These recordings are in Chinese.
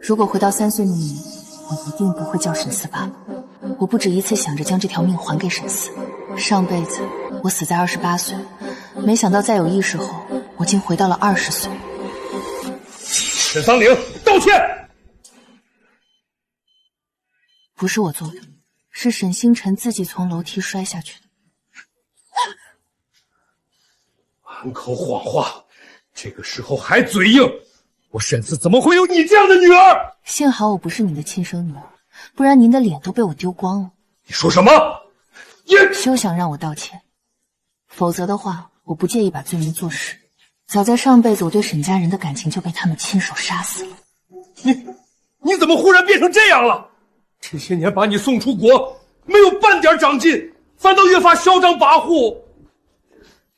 如果回到3岁那年，我一定不会叫沈四爸爸。我不止一次想着将这条命还给沈四。上辈子我死在28岁，没想到在有意识后，我竟回到了20岁。沈桑玲，道歉！不是我做的，是沈星辰自己从楼梯摔下去的。满口谎话，这个时候还嘴硬，我沈四怎么会有你这样的女儿？幸好我不是你的亲生女儿，不然您的脸都被我丢光了。你说什么？休想让我道歉，否则的话，我不介意把罪名坐实。早在上辈子，我对沈家人的感情就被他们亲手杀死了。你怎么忽然变成这样了？这些年把你送出国，没有半点长进，反倒越发嚣张跋扈。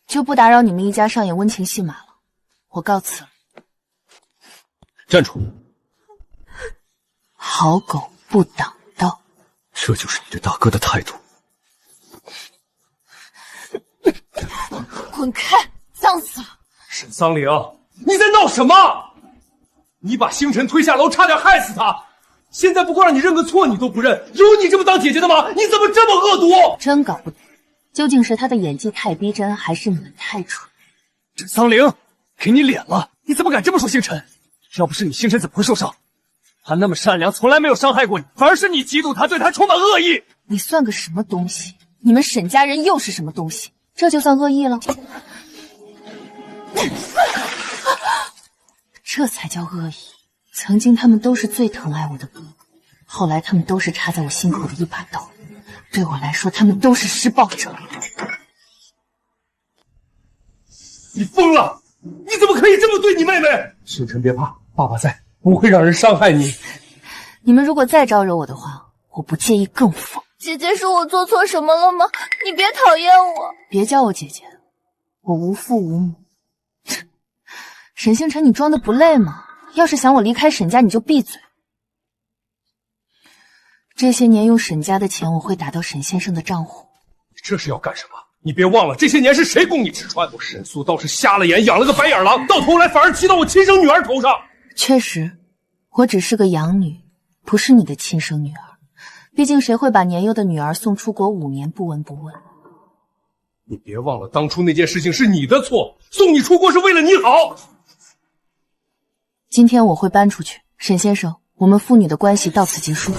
就不打扰你们一家上演温情戏码了，我告辞了。站住！好狗不挡道，这就是你对大哥的态度。滚开，脏死了！沈桑玲，你在闹什么？你把星辰推下楼，差点害死他。现在不过让你认个错，你都不认，有你这么当姐姐的吗？你怎么这么恶毒？真搞不懂，究竟是他的演技太逼真，还是你们太蠢？沈桑玲，给你脸了，你怎么敢这么说星辰？要不是你，星辰怎么会受伤？他那么善良，从来没有伤害过你，反而是你嫉妒他，对他充满恶意。你算个什么东西？你们沈家人又是什么东西？这就算恶意了？这才叫恶意。曾经他们都是最疼爱我的哥哥，后来他们都是插在我心口的一把刀，对我来说，他们都是施暴者。你疯了！你怎么可以这么对你妹妹？星辰别怕，爸爸在，不会让人伤害你。你们如果再招惹我的话，我不介意更疯。姐姐，是我做错什么了吗？你别讨厌我。别叫我姐姐，我无父无母。沈星辰，你装的不累吗？要是想我离开沈家，你就闭嘴。这些年用沈家的钱，我会打到沈先生的账户。你这是要干什么？你别忘了，这些年是谁供你吃穿？我沈素倒是瞎了眼，养了个白眼狼，到头来反而骑到我亲生女儿头上。确实，我只是个养女，不是你的亲生女儿。毕竟谁会把年幼的女儿送出国5年不闻不问？你别忘了，当初那件事情是你的错，送你出国是为了你好。今天我会搬出去，沈先生，我们父女的关系到此结束。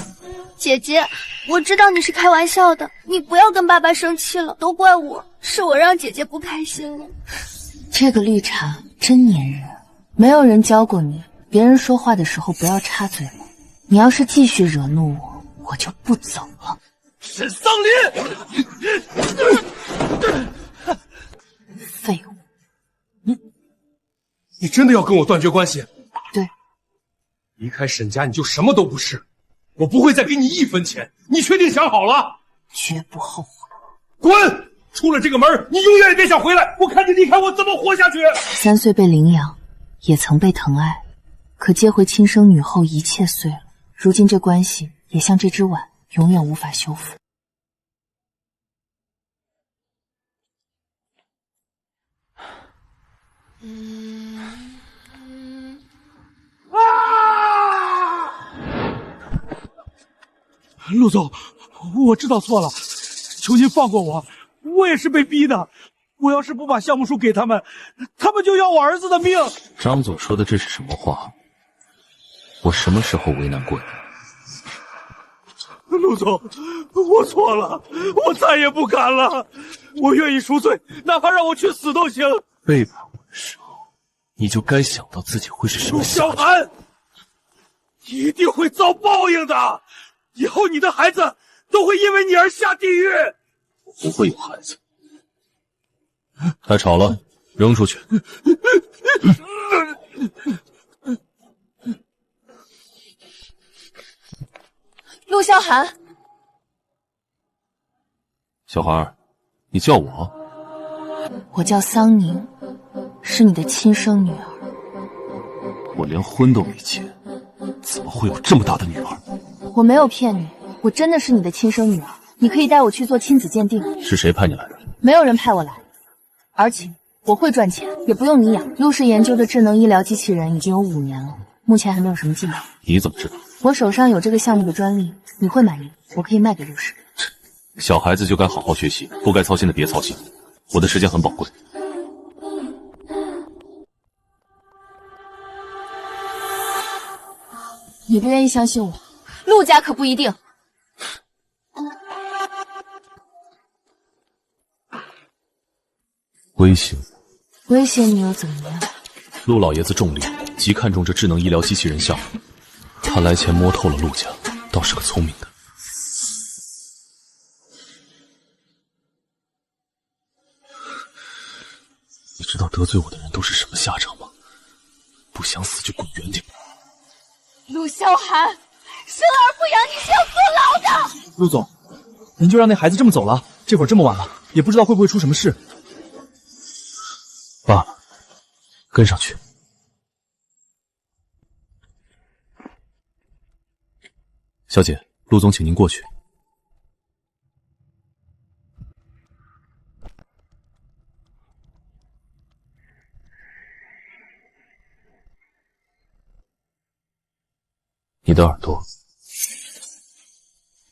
姐姐，我知道你是开玩笑的，你不要跟爸爸生气了，都怪我，是我让姐姐不开心了。这个绿茶真粘人，没有人教过你，别人说话的时候不要插嘴吗？你要是继续惹怒我，我就不走了。沈桑林，废物！你真的要跟我断绝关系？对，离开沈家你就什么都不是，我不会再给你1分钱。你确定想好了？绝不后悔。滚！出了这个门，你永远也别想回来。我看你离开我怎么活下去。3岁被领养，也曾被疼爱，可接回亲生女后，一切碎了。如今这关系也像这只碗，永远无法修复。陆总，我知道错了，求您放过我，我也是被逼的。我要是不把项目书给他们，他们就要我儿子的命。张总说的这是什么话？我什么时候为难过你？陆总，我错了，我再也不敢了，我愿意赎罪，哪怕让我去死都行。背叛我的时候，你就该想到自己会是什么小寒，一定会遭报应的。以后你的孩子都会因为你而下地狱。我不会有孩子。太吵了，扔出去。陆萧寒，小孩儿，你叫我？我叫桑宁，是你的亲生女儿。我连婚都没结，怎么会有这么大的女儿？我没有骗你，我真的是你的亲生女儿。你可以带我去做亲子鉴定。是谁派你来的？没有人派我来，而且我会赚钱，也不用你养。陆氏研究的智能医疗机器人已经有5年了，目前还没有什么进展。你怎么知道？我手上有这个项目的专利，你会满意，我可以卖给陆氏。小孩子就该好好学习，不该操心的别操心。我的时间很宝贵。你不愿意相信我，陆家可不一定。威胁？威胁你又怎么样？陆老爷子重利，极看重这智能医疗机器人项目。他来前摸透了陆家，倒是个聪明的。你知道得罪我的人都是什么下场吗？不想死就滚远点。陆萧寒，生而不养，你是要坐牢的。陆总，您就让那孩子这么走了？这会儿这么晚了，也不知道会不会出什么事。罢了，跟上去。小姐，陆总请您过去。你的耳朵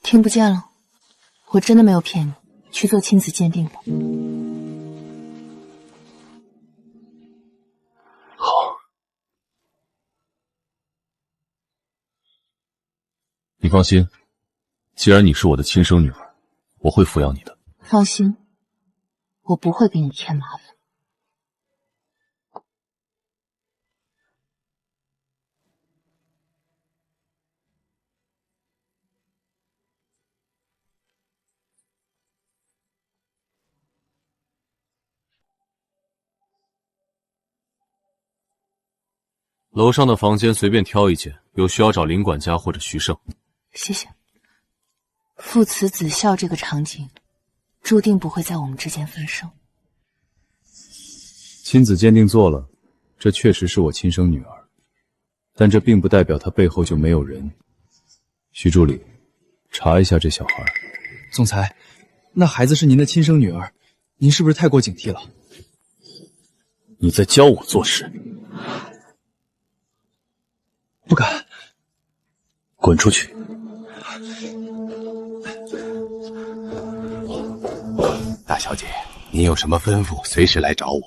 听不见了，我真的没有骗你，去做亲子鉴定吧。好。你放心，既然你是我的亲生女儿，我会抚养你的。放心，我不会给你添麻烦。楼上的房间随便挑一间，有需要找林管家或者徐胜。谢谢。父慈子孝这个场景，注定不会在我们之间发生。亲子鉴定做了，这确实是我亲生女儿，但这并不代表她背后就没有人。徐助理，查一下这小孩。总裁，那孩子是您的亲生女儿，您是不是太过警惕了？你在教我做事？不敢。滚出去！大小姐，您有什么吩咐，随时来找我。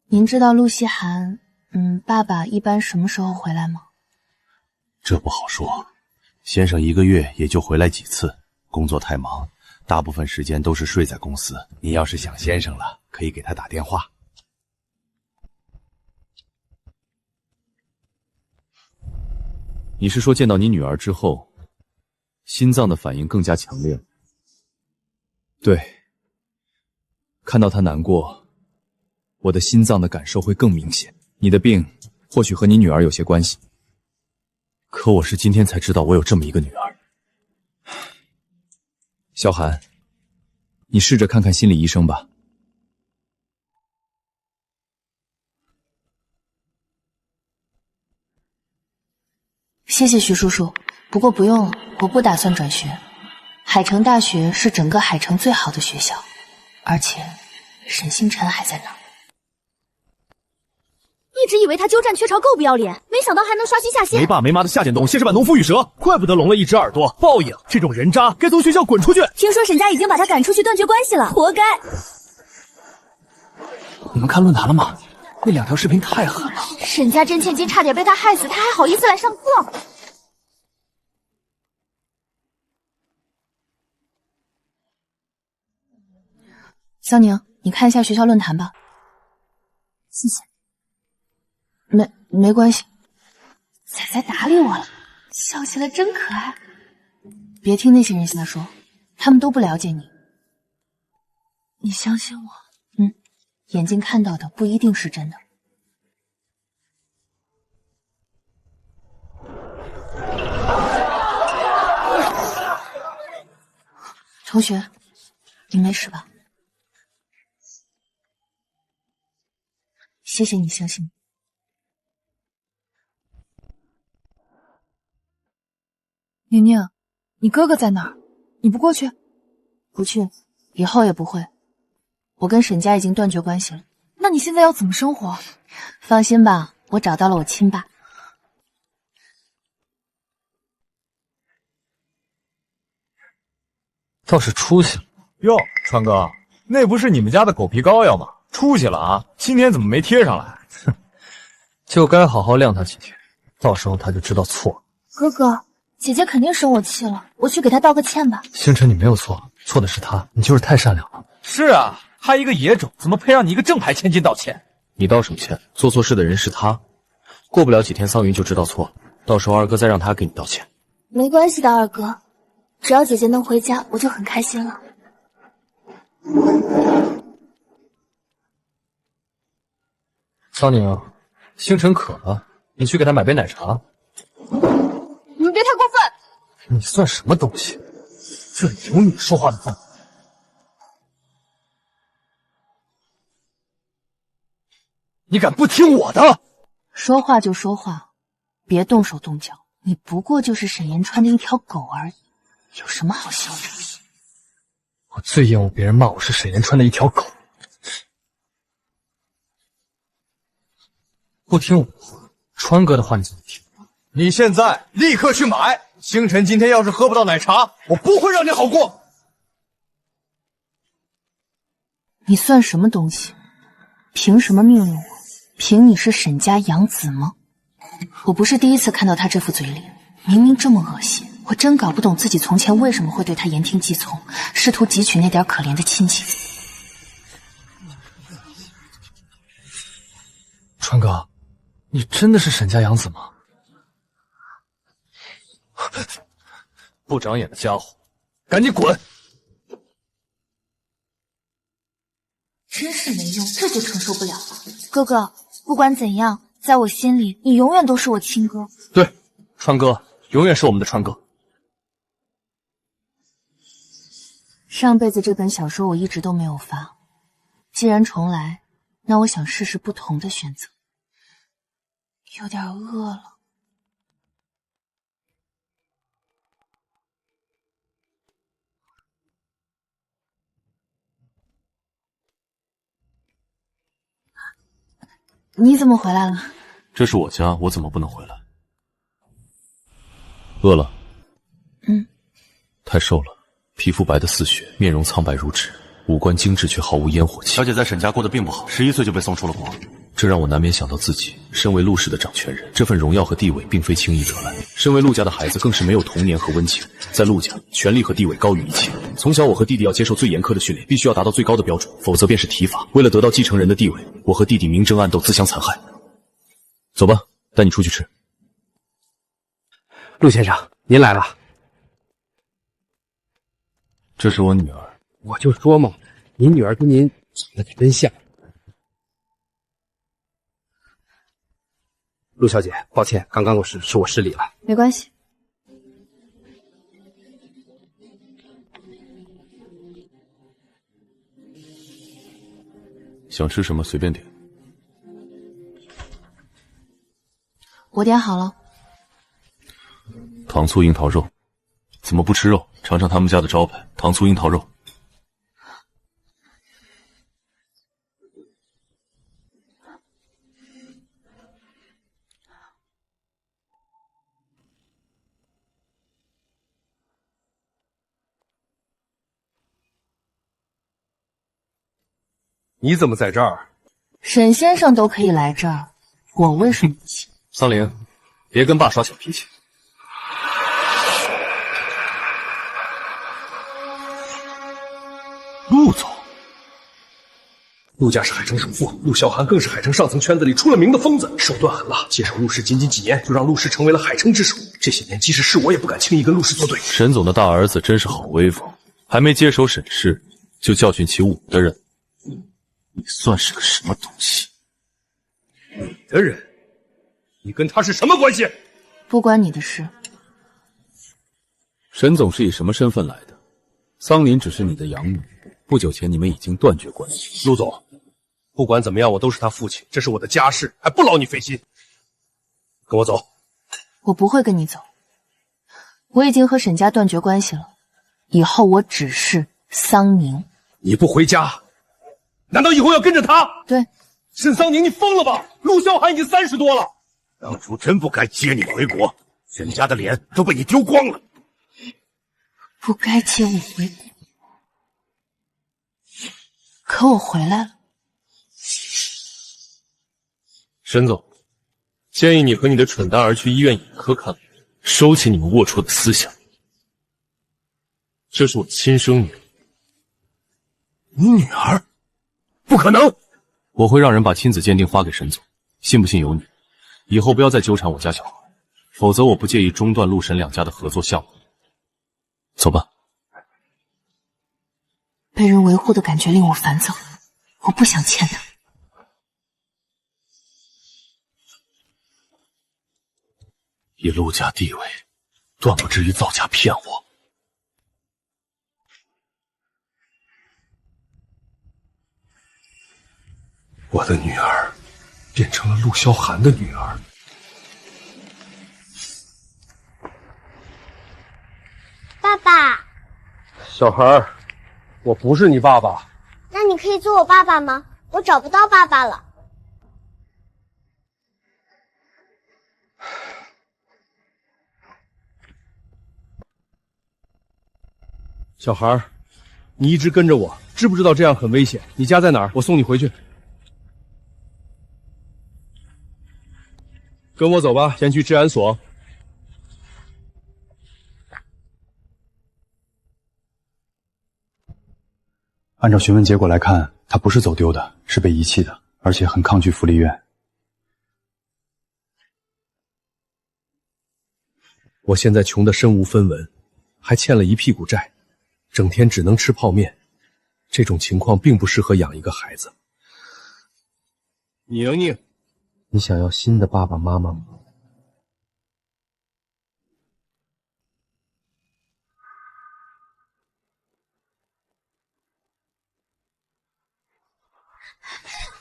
您知道陆希寒，爸爸一般什么时候回来吗？这不好说，先生1个月也就回来几次，工作太忙，大部分时间都是睡在公司。您要是想先生了，可以给他打电话。你是说见到你女儿之后，心脏的反应更加强烈？对，看到她难过，我的心脏的感受会更明显。你的病或许和你女儿有些关系。可我是今天才知道我有这么一个女儿。萧寒，你试着看看心理医生吧。谢谢徐叔叔，不过不用了，我不打算转学。海城大学是整个海城最好的学校，而且沈星辰还在那儿。一直以为他鸠占鹊巢够不要脸，没想到还能刷新下线。没爸没妈的夏建东，现实版农夫与蛇，怪不得聋了一只耳朵。报应，这种人渣该从学校滚出去。听说沈家已经把他赶出去断绝关系了，活该。你们看论坛了吗？那2条视频太狠了。沈家真千金差点被他害死，他还好意思来上课？肖宁，你看一下学校论坛吧。谢谢。没关系。仔仔搭理我了，笑起来真可爱。别听那些人瞎说，他们都不了解你。你相信我？眼睛看到的不一定是真的。同学，你没事吧？谢谢你相信我。宁宁，你哥哥在哪儿？你不过去？不去，以后也不会。我跟沈家已经断绝关系了。那你现在要怎么生活？放心吧，我找到了我亲爸。倒是出息了。哟，川哥，那不是你们家的狗皮膏药吗？出息了啊！今天怎么没贴上来？哼，就该好好晾他几天，到时候他就知道错了。哥哥，姐姐肯定生我气了，我去给她道个歉吧。星辰，你没有错，错的是他，你就是太善良了。是啊，他一个野种，怎么配让你一个正牌千金道歉？你道什么歉？做错事的人是他，过不了几天，桑云就知道错了，到时候二哥再让他给你道歉。没关系的，二哥，只要姐姐能回家，我就很开心了。桑宁，星辰渴了，你去给他买杯奶茶。你们别太过分！你算什么东西？这里有你说话的份。你敢不听我的？说话就说话，别动手动脚。你不过就是沈岩川的一条狗而已，有什么好嚣张？我最厌恶别人骂我是沈岩川的一条狗。不听我的话，川哥的话你怎么听？你现在立刻去买。星辰今天要是喝不到奶茶，我不会让你好过。你算什么东西？凭什么命令我？凭你是沈家养子吗？我不是第一次看到他这副嘴脸，明明这么恶心，我真搞不懂自己从前为什么会对他言听计从，试图汲取那点可怜的亲情。川哥，你真的是沈家养子吗？不长眼的家伙，赶紧滚！真是没用，这就承受不了了。哥哥，不管怎样，在我心里，你永远都是我亲哥。对，川哥永远是我们的川哥。上辈子这本小说我一直都没有发，既然重来，那我想试试不同的选择。有点饿了。你怎么回来了？这是我家，我怎么不能回来？饿了？太瘦了，皮肤白得似雪，面容苍白如纸，五官精致却毫无烟火气。小姐在沈家过得并不好，11岁就被送出了国，这让我难免想到自己身为陆氏的掌权人，这份荣耀和地位并非轻易得来。身为陆家的孩子，更是没有童年和温情。在陆家，权力和地位高于一切。从小，我和弟弟要接受最严苛的训练，必须要达到最高的标准，否则便是体罚。为了得到继承人的地位，我和弟弟明争暗斗，自相残害。走吧，带你出去吃。陆先生，您来了。这是我女儿。我就说嘛，您女儿跟您长得可真像。陆小姐，抱歉，刚刚是我失礼了。没关系。想吃什么随便点。我点好了。糖醋樱桃肉，怎么不吃肉？尝尝他们家的招牌糖醋樱桃肉。你怎么在这儿？沈先生都可以来这儿，我为什么不行？桑玲，别跟爸耍小脾气。陆总，陆家是海城首富，陆小寒更是海城上层圈子里出了名的疯子，手段狠辣。接手陆氏仅仅几年，就让陆氏成为了海城之首。这些年，即使是我也不敢轻易跟陆氏作对。沈总的大儿子真是好威风，还没接手沈氏，就教训起我的人。你算是个什么东西？你的人？你跟他是什么关系？不关你的事。沈总是以什么身份来的？桑林只是你的养女，不久前你们已经断绝关系。陆总，不管怎么样，我都是他父亲，这是我的家事，还不劳你费心。跟我走。我不会跟你走。我已经和沈家断绝关系了，以后我只是桑宁。你不回家，难道以后要跟着他？对。沈桑宁，你疯了吧？陆萧寒已经30多了。当初真不该接你回国，沈家的脸都被你丢光了。不该接我回国。可我回来了。沈总，建议你和你的蠢蛋儿去医院眼科看看，收起你们龌龊的思想。这是我亲生女儿。你女儿？不可能！我会让人把亲子鉴定发给沈总，信不信由你。以后不要再纠缠我家小孩，否则我不介意中断陆沈两家的合作项目。走吧。被人维护的感觉令我烦躁，我不想欠他。以陆家地位，断不至于造假骗我。我的女儿变成了陆萧寒的女儿。爸爸，小孩，我不是你爸爸。那你可以做我爸爸吗？我找不到爸爸了。小孩，你一直跟着我，知不知道这样很危险？你家在哪儿？我送你回去。跟我走吧，先去治安所。按照询问结果来看，他不是走丢的，是被遗弃的，而且很抗拒福利院。我现在穷得身无分文，还欠了一屁股债，整天只能吃泡面，这种情况并不适合养一个孩子。宁宁，你想要新的爸爸妈妈吗？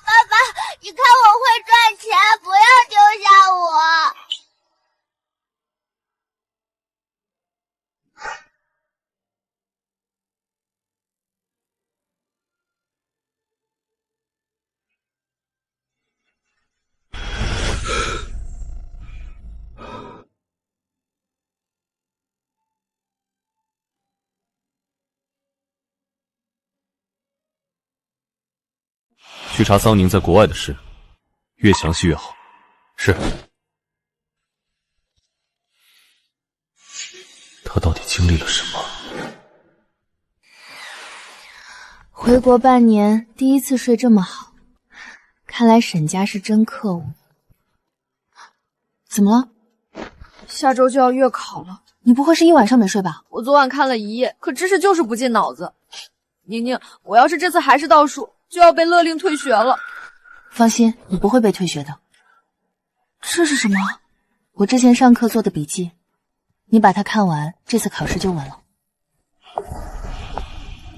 爸爸，你看我会赚钱，不要丢下我。去查桑宁在国外的事，越详细越好。是。他到底经历了什么？回国半年，第一次睡这么好，看来沈家是真克我。怎么了？下周就要月考了，你不会是一晚上没睡吧？我昨晚看了一夜，可知识就是不进脑子。宁宁，我要是这次还是倒数，就要被勒令退学了。放心，你不会被退学的。这是什么？我之前上课做的笔记，你把它看完，这次考试就稳了。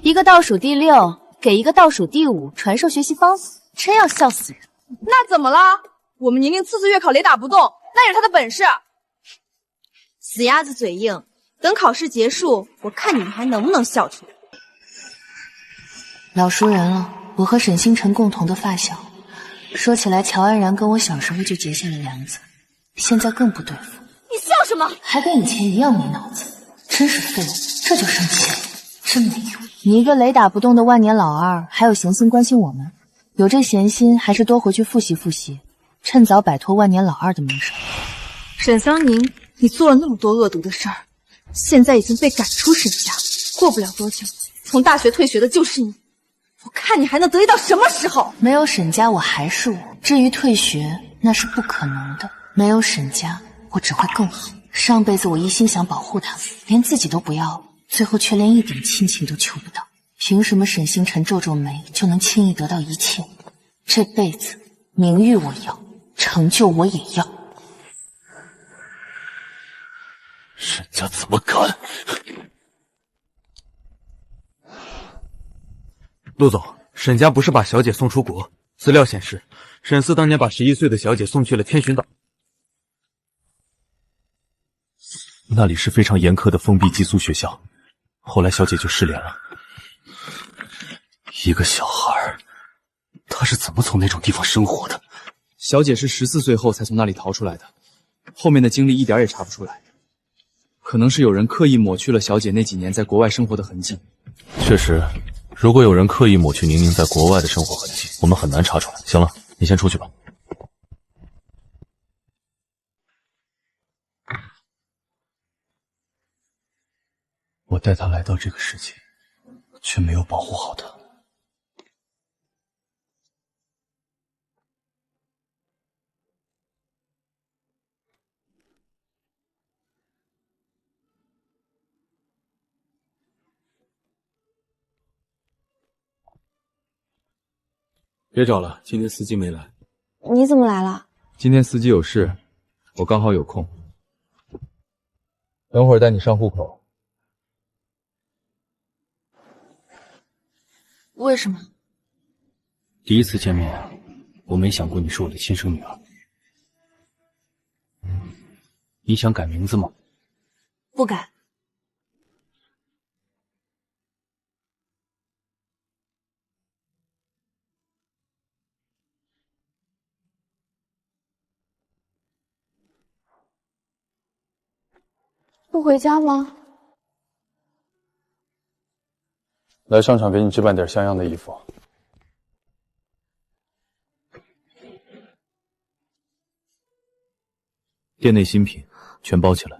一个倒数第6，给一个倒数第5传授学习方法，真要笑死人。那怎么了？我们宁宁次月考雷打不动，那也是她的本事。死鸭子嘴硬，等考试结束，我看你们还能不能笑出来。老熟人了，我和沈星辰共同的发小。说起来，乔安然跟我小时候就结下了梁子，现在更不对付。你笑什么？还跟以前一样没脑子，真是废物，这就生气了，真没用。你一个雷打不动的万年老二，还有闲心关心我们？有这闲心，还是多回去复习复习，趁早摆脱万年老二的名声。沈桑宁，你做了那么多恶毒的事儿，现在已经被赶出沈家，过不了多久，从大学退学的就是你。我看你还能得意到什么时候？没有沈家，我还是我。至于退学，那是不可能的。没有沈家，我只会更好。上辈子我一心想保护他们，连自己都不要了，最后却连一点亲情都求不到。凭什么沈星辰皱皱眉就能轻易得到一切？这辈子名誉我要，成就我也要。沈家怎么敢？陆总，沈家不是把小姐送出国，资料显示，沈四当年把11岁的小姐送去了天巡岛。那里是非常严苛的封闭寄宿学校，后来小姐就失联了。一个小孩，他是怎么从那种地方生活的？小姐是14岁后才从那里逃出来的，后面的经历一点也查不出来。可能是有人刻意抹去了小姐那几年在国外生活的痕迹。确实，如果有人刻意抹去宁宁在国外的生活痕迹，我们很难查出来。行了，你先出去吧。我带他来到这个世界，却没有保护好他。别找了，今天司机没来。你怎么来了？今天司机有事，我刚好有空。等会儿带你上户口。为什么？第一次见面，我没想过你是我的亲生女儿。你想改名字吗？不改。不回家吗？来商场给你置办点像样的衣服。店内新品全包起来。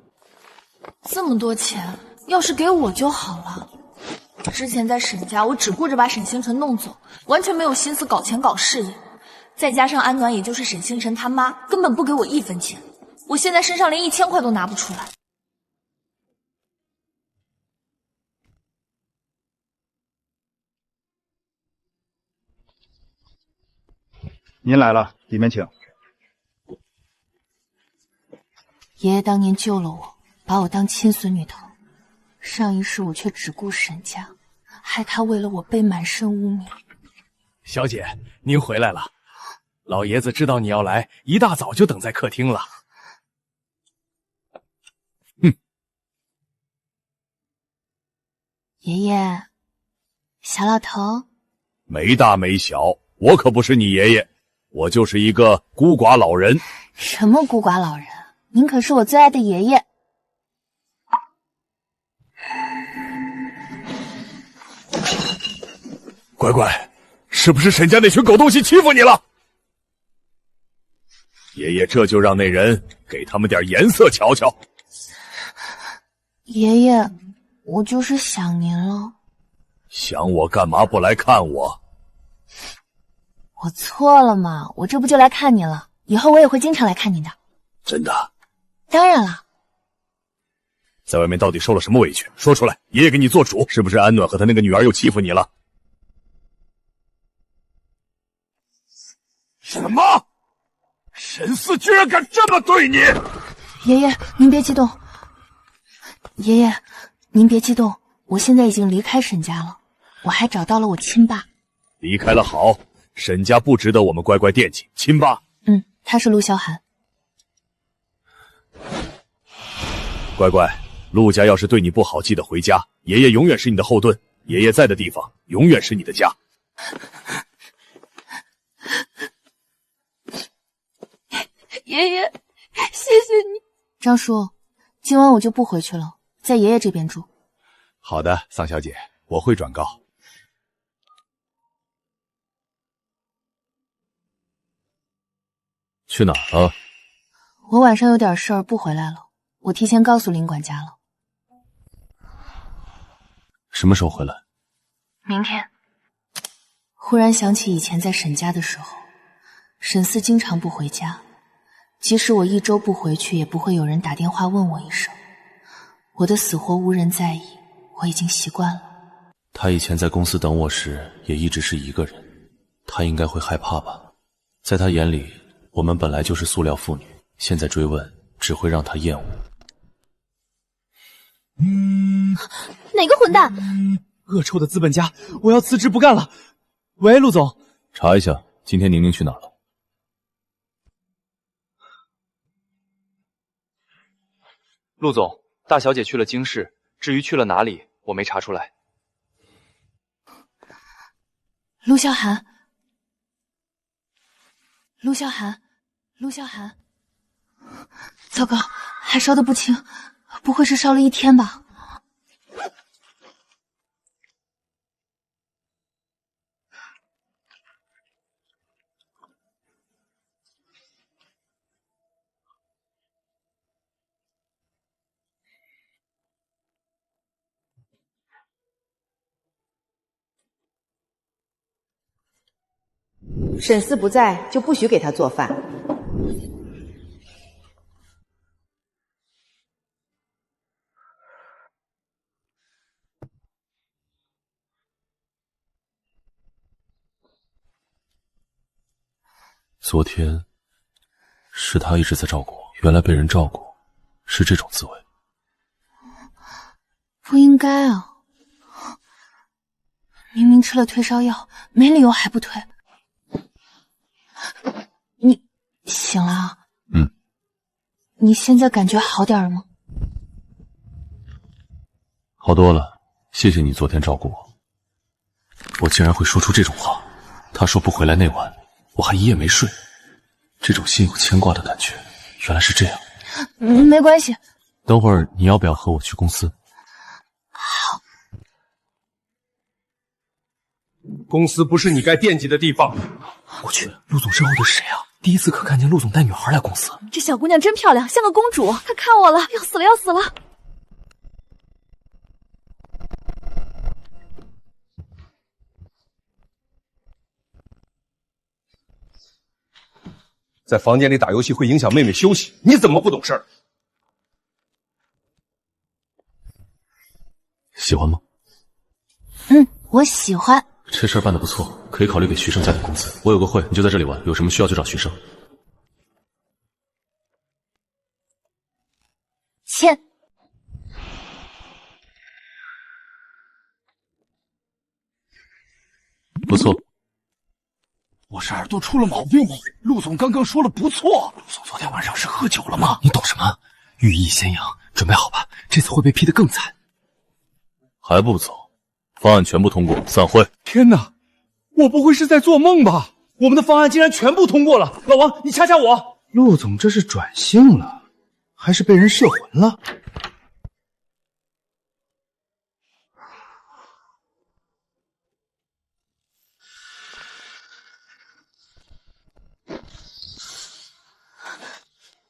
这么多钱，要是给我就好了。之前在沈家，我只顾着把沈星辰弄走，完全没有心思搞钱搞事业。再加上安暖也就是沈星辰他妈，根本不给我1分钱。我现在身上连1000块都拿不出来。您来了，里面请。爷爷当年救了我，把我当亲孙女疼，上一世我却只顾沈家，害他为了我被满身污名。小姐，您回来了，老爷子知道你要来，一大早就等在客厅了。爷爷，小老头，没大没小，我可不是你爷爷，我就是一个孤寡老人。什么孤寡老人？您可是我最爱的爷爷。乖乖，是不是沈家那群狗东西欺负你了？爷爷这就让那人给他们点颜色瞧瞧。爷爷，我就是想您了。想我干嘛不来看我？我错了嘛，我这不就来看你了，以后我也会经常来看你的。真的？当然了。在外面到底受了什么委屈？说出来，爷爷给你做主。是不是安暖和他那个女儿又欺负你了？什么？沈四居然敢这么对你！爷爷，您别激动。爷爷，您别激动，我现在已经离开沈家了，我还找到了我亲爸。离开了好，沈家不值得我们乖乖惦记。亲爸，他是陆萧寒。乖乖，陆家要是对你不好，记得回家。爷爷永远是你的后盾，爷爷在的地方，永远是你的家。爷爷，谢谢你。张叔，今晚我就不回去了，在爷爷这边住。好的，桑小姐，我会转告。去哪儿了？我晚上有点事儿不回来了，我提前告诉林管家了。什么时候回来？明天。忽然想起以前在沈家的时候，沈四经常不回家，即使我1周不回去，也不会有人打电话问我一声。我的死活无人在意，我已经习惯了。他以前在公司等我时，也一直是一个人，他应该会害怕吧？在他眼里，我们本来就是塑料妇女，现在追问只会让他厌恶。哪个混蛋？恶臭的资本家，我要辞职不干了。喂，陆总，查一下今天宁宁去哪儿了。陆总，大小姐去了京市，至于去了哪里，我没查出来。陆萧寒，陆萧寒，陆萧寒，糟糕，还烧得不轻，不会是烧了1天吧？沈思不在，就不许给他做饭。昨天是他一直在照顾我，原来被人照顾是这种滋味。不应该啊！明明吃了退烧药，没理由还不退。你醒了啊？你现在感觉好点了吗？好多了，谢谢你昨天照顾我。我竟然会说出这种话。他说不回来那晚，我还一夜没睡。这种心有牵挂的感觉，原来是这样。没关系。等会儿你要不要和我去公司？好。公司不是你该惦记的地方。我去，陆总身后的是谁啊？第一次可看见陆总带女孩来公司。这小姑娘真漂亮，像个公主。她看我了，要死了，要死了！在房间里打游戏会影响妹妹休息，你怎么不懂事儿？喜欢吗？我喜欢。这事儿办得不错，可以考虑给徐胜加点工资。我有个会，你就在这里玩，有什么需要就找徐胜。签。不错。我是耳朵出了毛病吗？陆总刚刚说了不错。陆总昨天晚上是喝酒了吗？你懂什么？寓意先扬，准备好吧，这次会被批得更惨。还不走？方案全部通过，散会。天哪，我不会是在做梦吧？我们的方案竟然全部通过了！老王，你掐掐我。陆总这是转性了，还是被人摄魂了？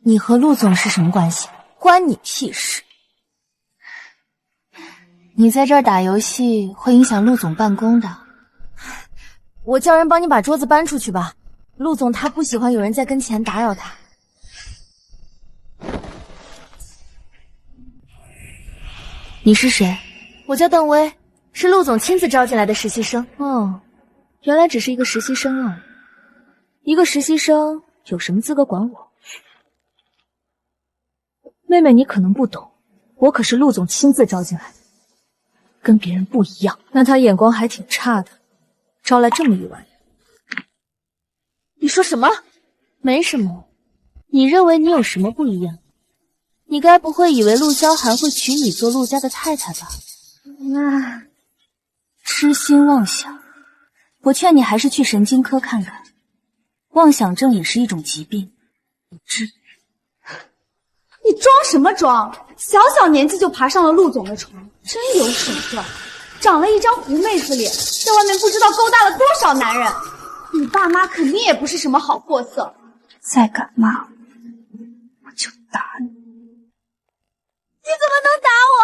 你和陆总是什么关系？关你屁事！你在这儿打游戏会影响陆总办公的。我叫人帮你把桌子搬出去吧。陆总他不喜欢有人在跟前打扰他。你是谁？我叫邓薇，是陆总亲自招进来的实习生。哦，原来只是一个实习生啊！一个实习生有什么资格管我？妹妹，你可能不懂，我可是陆总亲自招进来的，跟别人不一样。那他眼光还挺差的，招来这么一玩意。你说什么？没什么。你认为你有什么不一样？你该不会以为陆萧寒会娶你做陆家的太太吧？痴心妄想。我劝你还是去神经科看看，妄想症也是一种疾病，有治。你装什么装？小小年纪就爬上了陆总的床，真有手段！长了一张狐妹子脸，在外面不知道勾搭了多少男人。你爸妈肯定也不是什么好货色。再敢骂我，我就打你！你怎么能打我？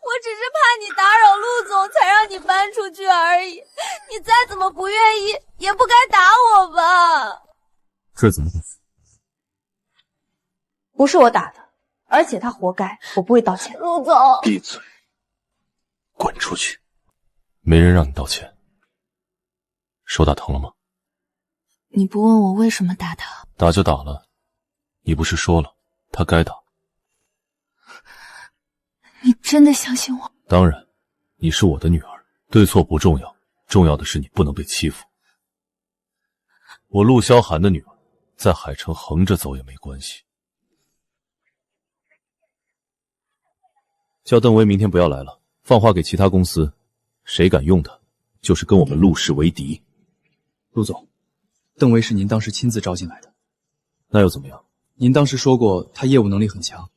我只是怕你打扰陆总，才让你搬出去而已。你再怎么不愿意，也不该打我吧？这怎么回事？不是我打的，而且他活该，我不会道歉。陆总，闭嘴，滚出去！没人让你道歉。手打疼了吗？你不问我为什么打他？打就打了，你不是说了他该打？你真的相信我？当然，你是我的女儿，对错不重要，重要的是你不能被欺负。我陆萧寒的女儿，在海城横着走也没关系。叫邓薇明天不要来了，放话给其他公司，谁敢用她，就是跟我们陆氏为敌。陆总，邓薇是您当时亲自招进来的，那又怎么样？您当时说过她业务能力很强。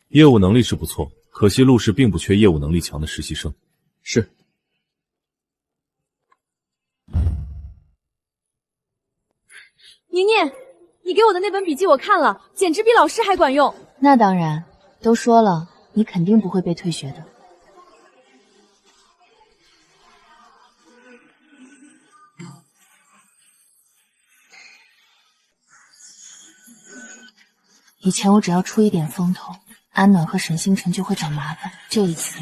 业务能力是不错，可惜陆氏并不缺业务能力强的实习生。是。宁宁，你给我的那本笔记我看了，简直比老师还管用。那当然，都说了，你肯定不会被退学的。以前我只要出一点风头，安暖和沈星辰就会找麻烦。这一次，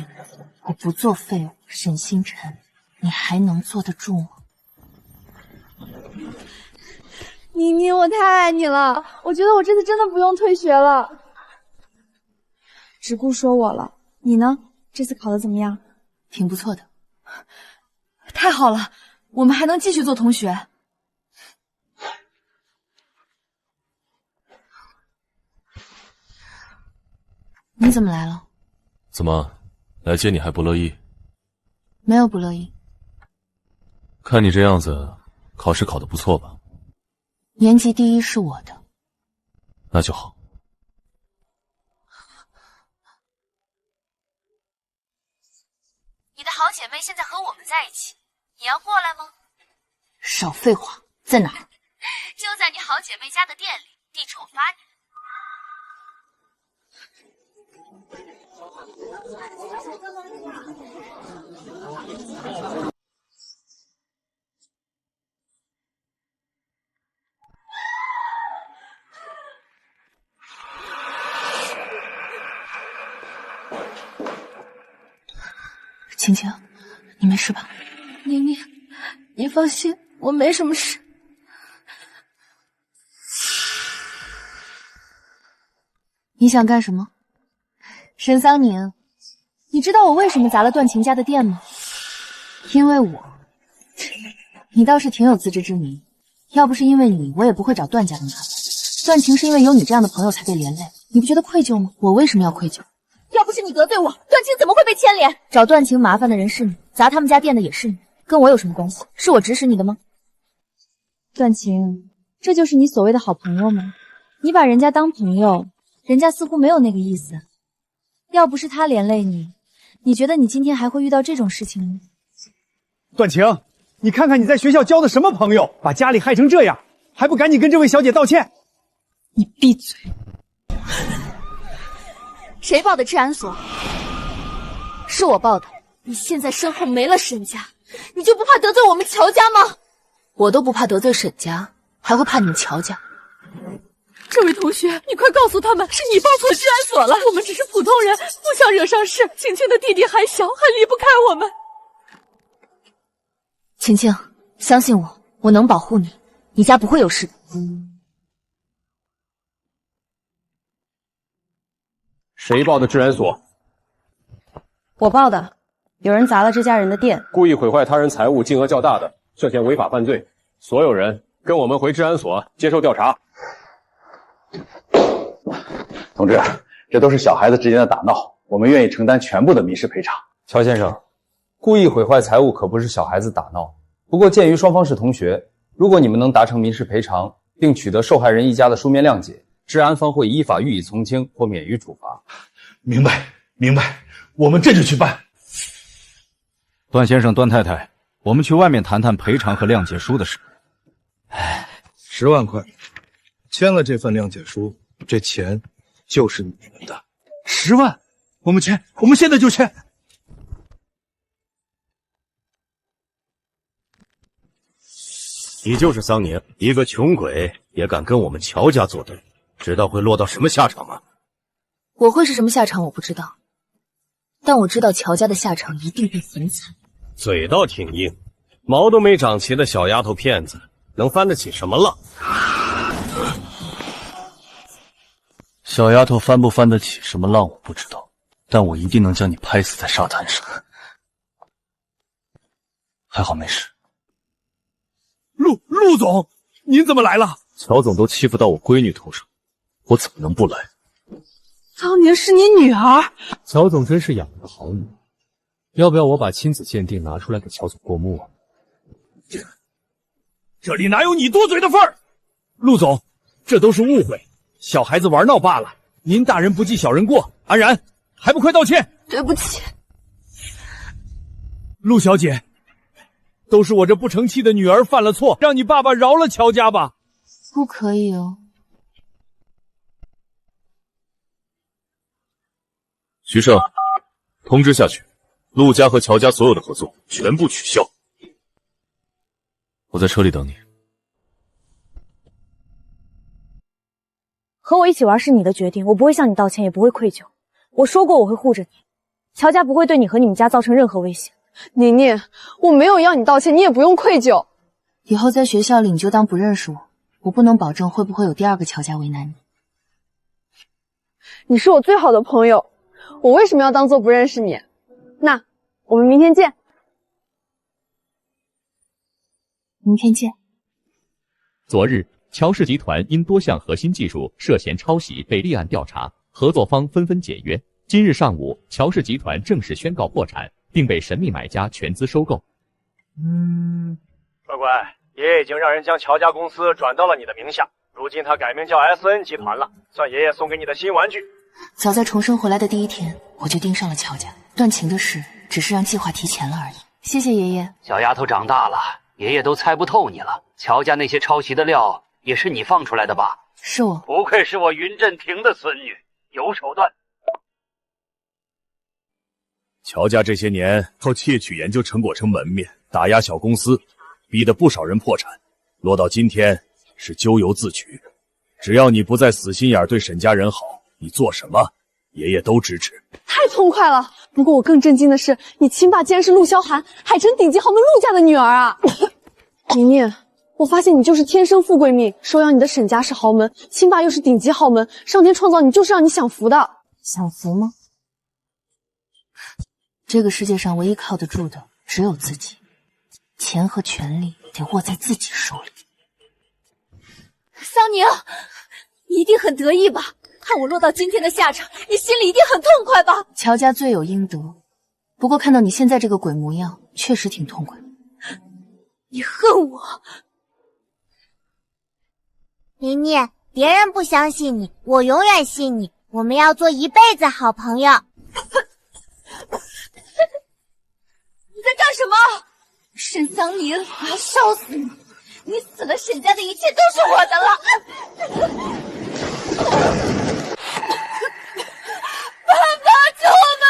我不做废物，沈星辰，你还能坐得住吗？妮妮，我太爱你了，我觉得我这次真的不用退学了。只顾说我了，你呢？这次考得怎么样？挺不错的。太好了，我们还能继续做同学。你怎么来了？怎么，来接你还不乐意？没有不乐意。看你这样子，考试考得不错吧？年级第一是我的。那就好。你的好姐妹现在和我们在一起，你要过来吗？少废话，在哪儿？就在你好姐妹家的店里，地址我发你。晴晴，你没事吧？宁宁，你放心，我没什么事。你想干什么？沈桑宁，你知道我为什么砸了段晴家的店吗？因为我。你倒是挺有自知之明，要不是因为你，我也不会找段家的麻烦。段晴是因为有你这样的朋友才被连累，你不觉得愧疚吗？我为什么要愧疚？要不是你得罪我，段晴怎么会被牵连？找段晴麻烦的人是你，砸他们家店的也是你，跟我有什么关系？是我指使你的吗？段晴，这就是你所谓的好朋友吗？你把人家当朋友，人家似乎没有那个意思。要不是他连累你，你觉得你今天还会遇到这种事情吗？段晴，你看看你在学校交的什么朋友，把家里害成这样，还不赶紧跟这位小姐道歉？你闭嘴！谁报的治安所？是我报的。你现在身后没了沈家，你就不怕得罪我们乔家吗？我都不怕得罪沈家，还会怕你们乔家？这位同学，你快告诉他们，是你报错治安所了。我们只是普通人，不想惹上事。晴晴的弟弟还小，还离不开我们。晴晴，相信我，我能保护你，你家不会有事的。谁报的治安所？我报的。有人砸了这家人的店，故意毁坏他人财物，金额较大的，涉嫌违法犯罪。所有人跟我们回治安所接受调查。同志，这都是小孩子之间的打闹，我们愿意承担全部的民事赔偿。乔先生，故意毁坏财物可不是小孩子打闹。不过鉴于双方是同学，如果你们能达成民事赔偿，并取得受害人一家的书面谅解，治安方会依法予以从轻或免于处罚。明白，明白，我们这就去办。段先生、段太太，我们去外面谈谈赔偿和谅解书的事。10万块，签了这份谅解书，这钱就是你们的。10万，我们签，我们现在就签。你就是桑宁，一个穷鬼也敢跟我们乔家作对，知道会落到什么下场吗？我会是什么下场我不知道，但我知道乔家的下场一定会很惨。嘴倒挺硬，毛都没长齐的小丫头片子，能翻得起什么浪？小丫头翻不翻得起什么浪我不知道，但我一定能将你拍死在沙滩上。还好没事。陆总，您怎么来了？乔总都欺负到我闺女头上，我怎么能不来？当年是你女儿。乔总真是养了个好女儿，要不要我把亲子鉴定拿出来给乔总过目啊？这里哪有你多嘴的份儿？陆总，这都是误会，小孩子玩闹罢了。您大人不计小人过，安然，还不快道歉？对不起，陆小姐，都是我这不成器的女儿犯了错，让你爸爸饶了乔家吧。不可以哦。徐胜，通知下去，陆家和乔家所有的合作全部取消。我在车里等你。和我一起玩是你的决定，我不会向你道歉，也不会愧疚。我说过我会护着你，乔家不会对你和你们家造成任何威胁。宁宁，我没有要你道歉，你也不用愧疚。以后在学校里你就当不认识我，我不能保证会不会有第二个乔家为难你。你是我最好的朋友，我为什么要当做不认识你？那我们明天见。明天见。昨日，乔氏集团因多项核心技术涉嫌抄袭被立案调查，合作方纷纷解约。今日上午，乔氏集团正式宣告破产，并被神秘买家全资收购。乖乖，爷爷已经让人将乔家公司转到了你的名下，如今他改名叫 SN 集团了，算爷爷送给你的新玩具。早在重生回来的第一天，我就盯上了乔家，断情的事只是让计划提前了而已。谢谢爷爷。小丫头长大了，爷爷都猜不透你了。乔家那些抄袭的料也是你放出来的吧？是我。不愧是我云震庭的孙女，有手段。乔家这些年靠窃取研究成果撑门面，打压小公司，逼得不少人破产，落到今天是咎由自取。只要你不再死心眼对沈家人好，你做什么爷爷都支持。太痛快了！不过我更震惊的是，你亲爸竟然是陆萧寒，海城顶级豪门陆家的女儿啊！宁宁，我发现你就是天生富贵命，收养你的沈家是豪门，亲爸又是顶级豪门，上天创造你就是让你享福的。享福吗？这个世界上唯一靠得住的只有自己，钱和权力得握在自己手里。桑宁，你一定很得意吧？看我落到今天的下场，你心里一定很痛快吧？乔家罪有应得，不过看到你现在这个鬼模样，确实挺痛快。你恨我？宁宁，别人不相信你，我永远信你。我们要做一辈子好朋友。你在干什么？沈桑宁，我要烧死你！你死了，沈家的一切都是我的了。爸爸，救我们！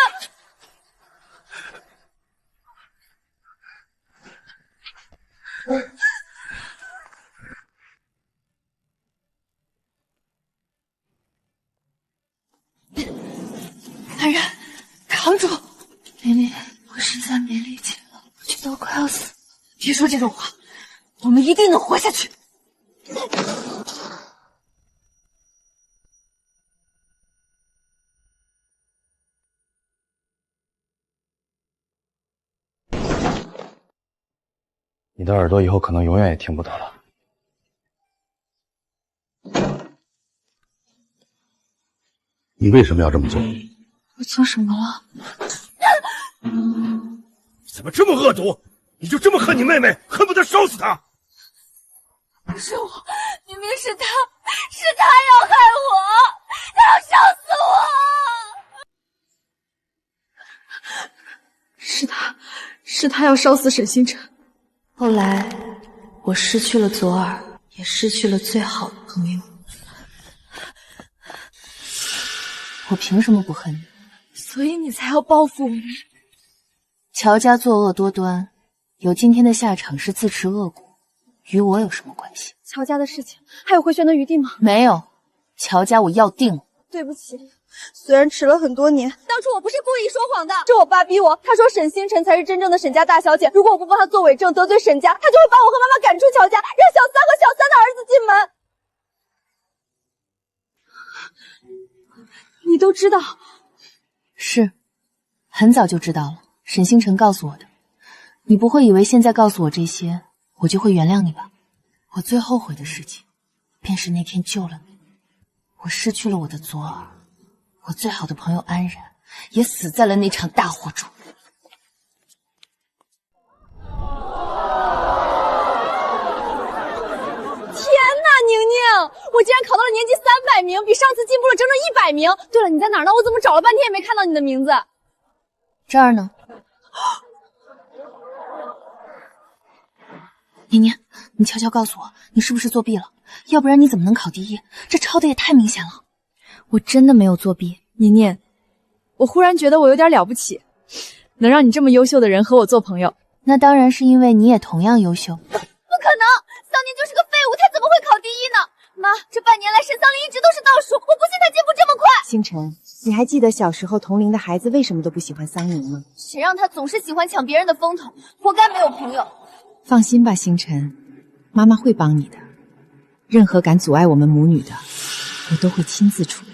安然，扛住！明明，我实在没力气了，我觉得我快要死了。别说这种话，我们一定能活下去。你的耳朵以后可能永远也听不到了。你为什么要这么做？我做什么了？怎么这么恶毒？你就这么恨你妹妹，恨不得烧死她？是我，明明是他，是他要害我，他要烧死我！是他要烧死沈星辰。后来，我失去了左耳，也失去了最好的朋友。我凭什么不恨你？所以你才要报复我。乔家作恶多端，有今天的下场是自食恶果，与我有什么关系？乔家的事情还有回旋的余地吗？没有，乔家我要定了。对不起，虽然迟了很多年，当初我不是故意说谎的，是我爸逼我。他说沈星辰才是真正的沈家大小姐，如果我不帮他做伪证，得罪沈家，他就会把我和妈妈赶出乔家，让小三和小三的儿子进门。你都知道？是，很早就知道了。沈星辰告诉我的。你不会以为现在告诉我这些，我就会原谅你吧？我最后悔的事情，便是那天救了你。我失去了我的左耳，我最好的朋友安然也死在了那场大火中。天哪，宁宁，我竟然考到了年级300名，比上次进步了整整100名。对了，你在哪儿呢？我怎么找了半天也没看到你的名字？这儿呢。宁宁，你悄悄告诉我，你是不是作弊了？要不然你怎么能考第一？这抄的也太明显了。我真的没有作弊。宁宁，我忽然觉得我有点了不起，能让你这么优秀的人和我做朋友。那当然是因为你也同样优秀。不可能，桑宁就是个废物，他怎么会考第一呢？妈，这半年来沈桑林一直都是倒数，我不信他进步这么快。星辰，你还记得小时候同龄的孩子为什么都不喜欢桑宁吗？谁让他总是喜欢抢别人的风头，活该没有朋友。放心吧，星辰，妈妈会帮你的。任何敢阻碍我们母女的，我都会亲自处理。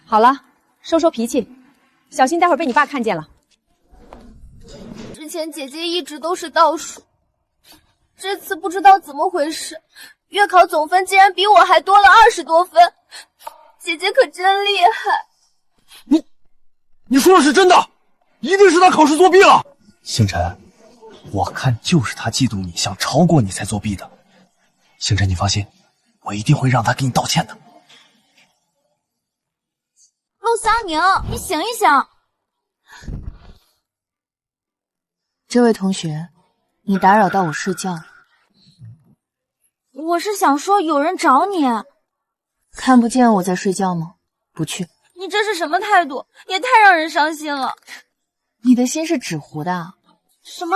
好了，收收脾气，小心待会儿被你爸看见了。之前姐姐一直都是倒数，这次不知道怎么回事，月考总分竟然比我还多了20多分，姐姐可真厉害。你说的是真的？一定是他考试作弊了。星辰，我看就是他嫉妒你，想超过你才作弊的。星辰，你放心，我一定会让他给你道歉的。陆桑宁，你醒一醒。这位同学，你打扰到我睡觉了。我是想说有人找你。看不见我在睡觉吗？不去。你这是什么态度？也太让人伤心了。你的心是纸糊的。什么？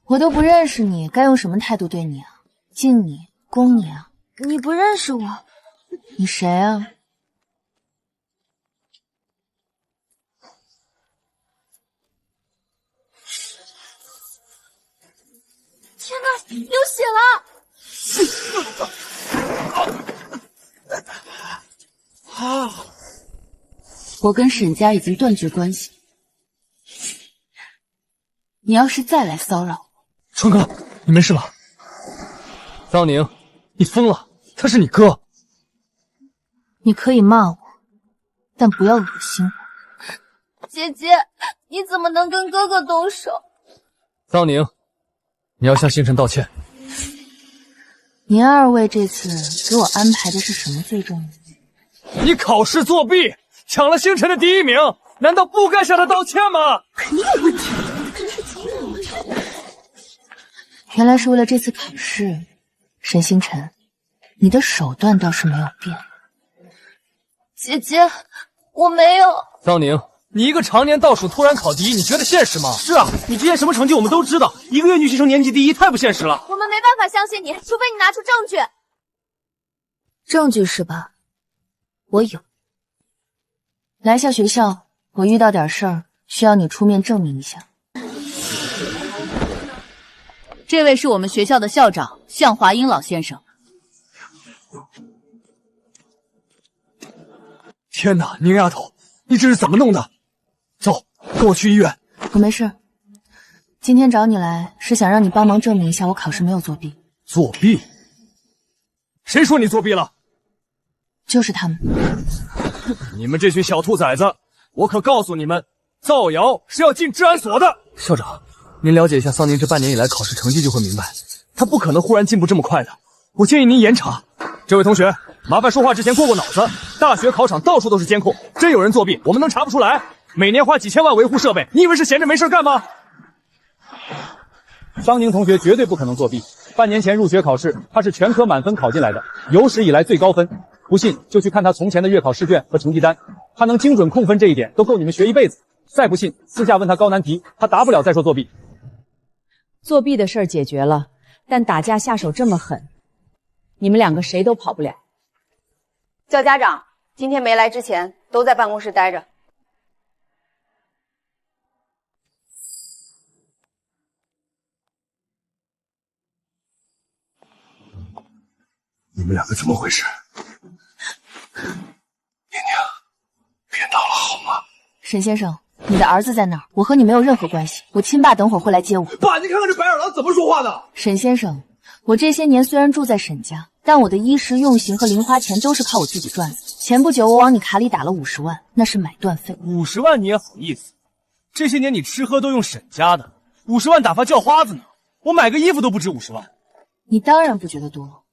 我都不认识你，该用什么态度对你啊？敬你，恭你啊？你不认识我？你谁啊？天哪，流血了！我跟沈家已经断绝关系，你要是再来骚扰我，川哥，你没事吧？桑宁，你疯了！他是你哥。你可以骂我，但不要恶心我。姐姐，你怎么能跟哥哥动手？桑宁，你要向星辰道歉。您二位这次给我安排的是什么罪状呢？你考试作弊，抢了星辰的第1名，难道不该向他道歉吗？你有问题！原来是为了这次考试，沈星辰，你的手段倒是没有变。姐姐，我没有。桑宁，你一个常年倒数突然考第1，你觉得现实吗？是啊，你之前什么成绩我们都知道，一个月女学生年级第1，太不现实了。我们没办法相信你，除非你拿出证据。证据是吧？我有。来下学校，我遇到点事儿，需要你出面证明一下。这位是我们学校的校长向华英老先生。天哪，宁丫头，你这是怎么弄的？走，跟我去医院。我没事。今天找你来是想让你帮忙证明一下我考试没有作弊。作弊？谁说你作弊了？就是他们。你们这群小兔崽子，我可告诉你们，造谣是要进治安所的。校长，您了解一下桑宁这半年以来考试成绩就会明白，他不可能忽然进步这么快的。我建议您严查。这位同学，麻烦说话之前过过脑子。大学考场到处都是监控，真有人作弊，我们能查不出来？每年花几千万维护设备，你以为是闲着没事干吗？桑宁同学绝对不可能作弊。半年前入学考试，他是全科满分考进来的，有史以来最高分。不信就去看他从前的月考试卷和成绩单，他能精准控分这一点都够你们学一辈子。再不信，私下问他高难题，他答不了再说作弊。作弊的事儿解决了，但打架下手这么狠，你们两个谁都跑不了。叫家长，今天没来之前都在办公室待着。你们两个怎么回事？宁宁，别闹了好吗？沈先生，你的儿子在哪儿？我和你没有任何关系，我亲爸等会儿会来接我。爸，你看看这白眼狼怎么说话的！沈先生，我这些年虽然住在沈家，但我的衣食用行和零花钱都是靠我自己赚的。前不久我往你卡里打了50万，那是买断费。50万你也好意思？这些年你吃喝都用沈家的，50万打发叫花子呢。我买个衣服都不值50万。你当然不觉得多，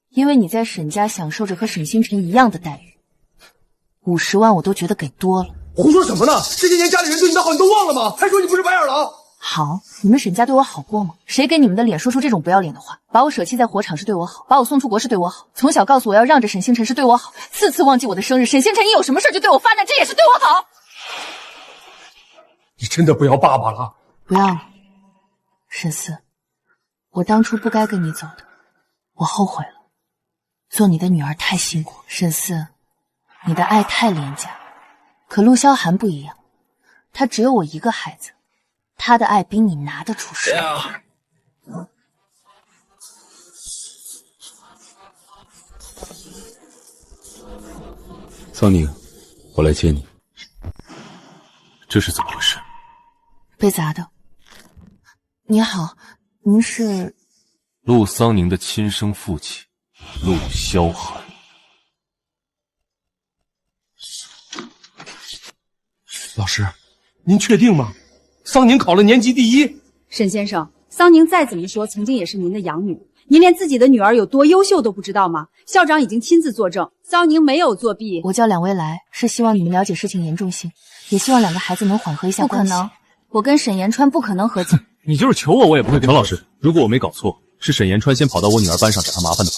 因为你在沈家享受着和沈星辰一样的待遇。50万我都觉得给多了。胡说什么呢？这些年家里人对你的好你都忘了吗？还说你不是白眼狼？好，你们沈家对我好过吗？谁给你们的脸说出这种不要脸的话？把我舍弃在火场是对我好，把我送出国是对我好，从小告诉我要让着沈星辰是对我好，4次忘记我的生日，沈星辰一有什么事就对我发难，这也是对我好。你真的不要爸爸了？不要了，沈四，我当初不该跟你走的，我后悔了。做你的女儿太辛苦，沈四，你的爱太廉价。可陆萧寒不一样，他只有我一个孩子，他的爱比你拿得出手。桑宁，我来接你。这是怎么回事？被砸的。你好，您是？陆桑宁的亲生父亲，陆萧寒。老师，您确定吗？桑宁考了年级第1。沈先生，桑宁再怎么说，曾经也是您的养女，您连自己的女儿有多优秀都不知道吗？校长已经亲自作证，桑宁没有作弊。我叫两位来，是希望你们了解事情严重性，也希望2个孩子能缓和一下关系。不可能，我跟沈延川不可能和解。你就是求我，我也不会跟。程老师，如果我没搞错，是沈延川先跑到我女儿班上找她麻烦的吧？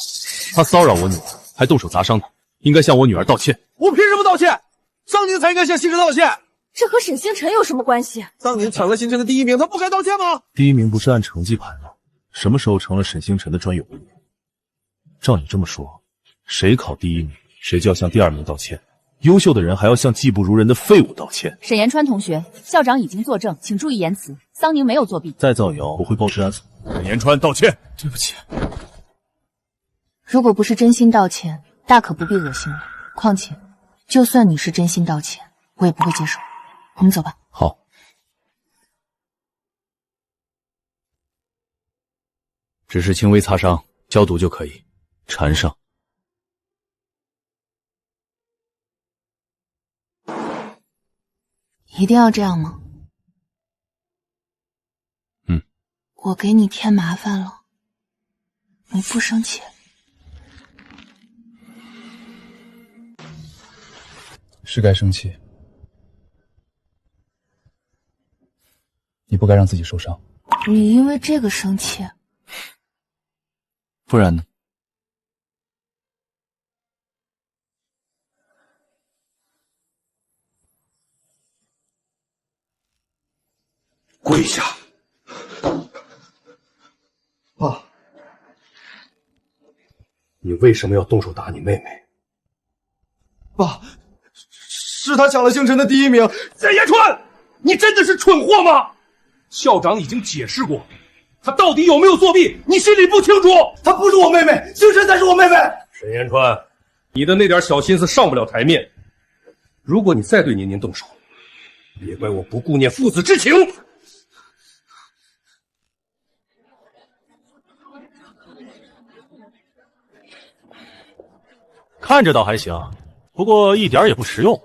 他骚扰我女儿，还动手砸伤她，应该向我女儿道歉。我凭什么道歉？桑宁才应该向星辰道歉。这和沈星辰有什么关系？桑宁抢了星辰的第1名，他不该道歉吗？第1名不是按成绩排吗？什么时候成了沈星辰的专有物？照你这么说，谁考第1名，谁就要向第2名道歉。优秀的人还要向技不如人的废物道歉。沈延川同学，校长已经作证，请注意言辞。桑宁没有作弊。再造谣，我会报治安所。沈延川道歉。对不起。如果不是真心道歉，大可不必恶心我。况且，就算你是真心道歉，我也不会接受。我们走吧。好。只是轻微擦伤，消毒就可以。缠上。一定要这样吗？我给你添麻烦了，你不生气？是该生气。你不该让自己受伤。你因为这个生气？不然呢？跪下！爸，你为什么要动手打你妹妹？爸，是他抢了星辰的第1名。沈延川，你真的是蠢货吗？校长已经解释过，他到底有没有作弊，你心里不清楚。她不是我妹妹，星辰才是我妹妹。沈延川，你的那点小心思上不了台面。如果你再对年年动手，别怪我不顾念父子之情。看着倒还行，不过一点也不实用。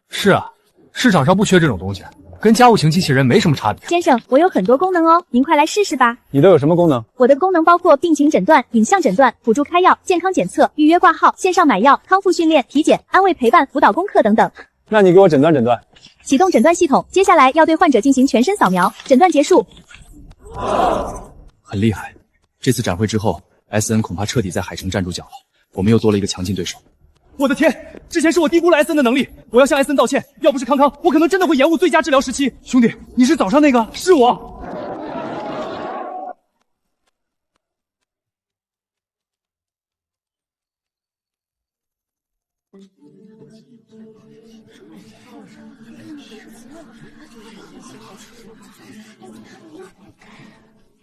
是啊，市场上不缺这种东西，跟家务型机器人没什么差别。先生，我有很多功能哦，您快来试试吧。你都有什么功能？我的功能包括病情诊断、影像诊断、辅助开药、健康检测、预约挂号、线上买药、康复训练、体检、安慰陪伴、辅导功课等等。那你给我诊断诊断。启动诊断系统，接下来要对患者进行全身扫描。诊断结束。很厉害，这次展会之后 ，SN 恐怕彻底在海城站住脚了。我们又多了一个强劲对手。我的天，之前是我低估了 SN 的能力，我要向 SN 道歉。要不是康康，我可能真的会延误最佳治疗时期。兄弟，你是早上那个？是我。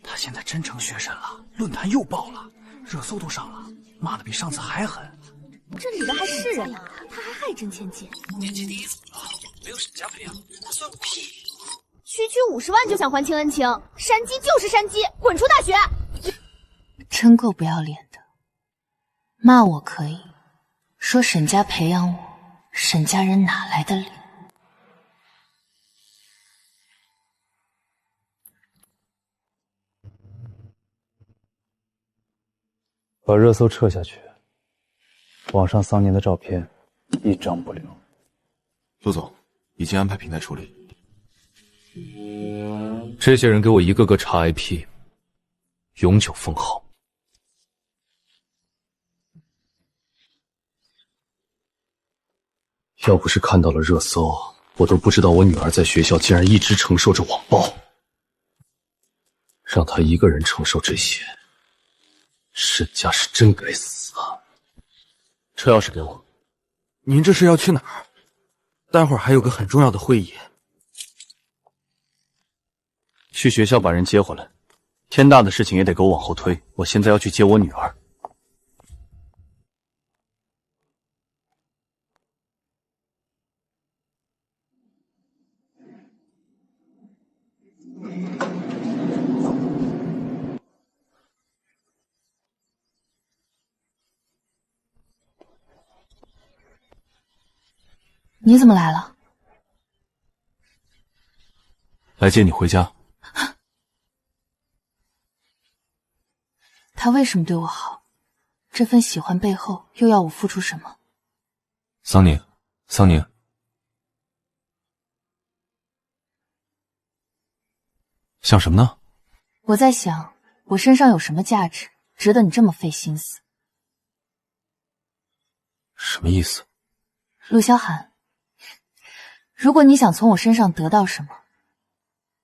他现在真成学神了，论坛又爆了，热搜都上了，骂的比上次还狠。这女的还是人啊，她还害真千金。年级第1怎么了？没有沈家培养，那算个屁！区区50万就想还清恩情，山鸡就是山鸡，滚出大学！真够不要脸的，骂我可以，说沈家培养我，沈家人哪来的理？把热搜撤下去，网上桑年的照片一张不留。陆总，已经安排平台处理。这些人给我一个个查 IP， 永久封号。要不是看到了热搜，我都不知道我女儿在学校竟然一直承受着网暴。让她一个人承受这些，沈家是真该死啊！车钥匙给我。您这是要去哪儿？待会儿还有个很重要的会议。去学校把人接回来，天大的事情也得给我往后推。我现在要去接我女儿。你怎么来了？来接你回家。他为什么对我好？这份喜欢背后又要我付出什么？桑宁，桑宁，想什么呢？我在想，我身上有什么价值，值得你这么费心思？什么意思？陆萧寒，如果你想从我身上得到什么，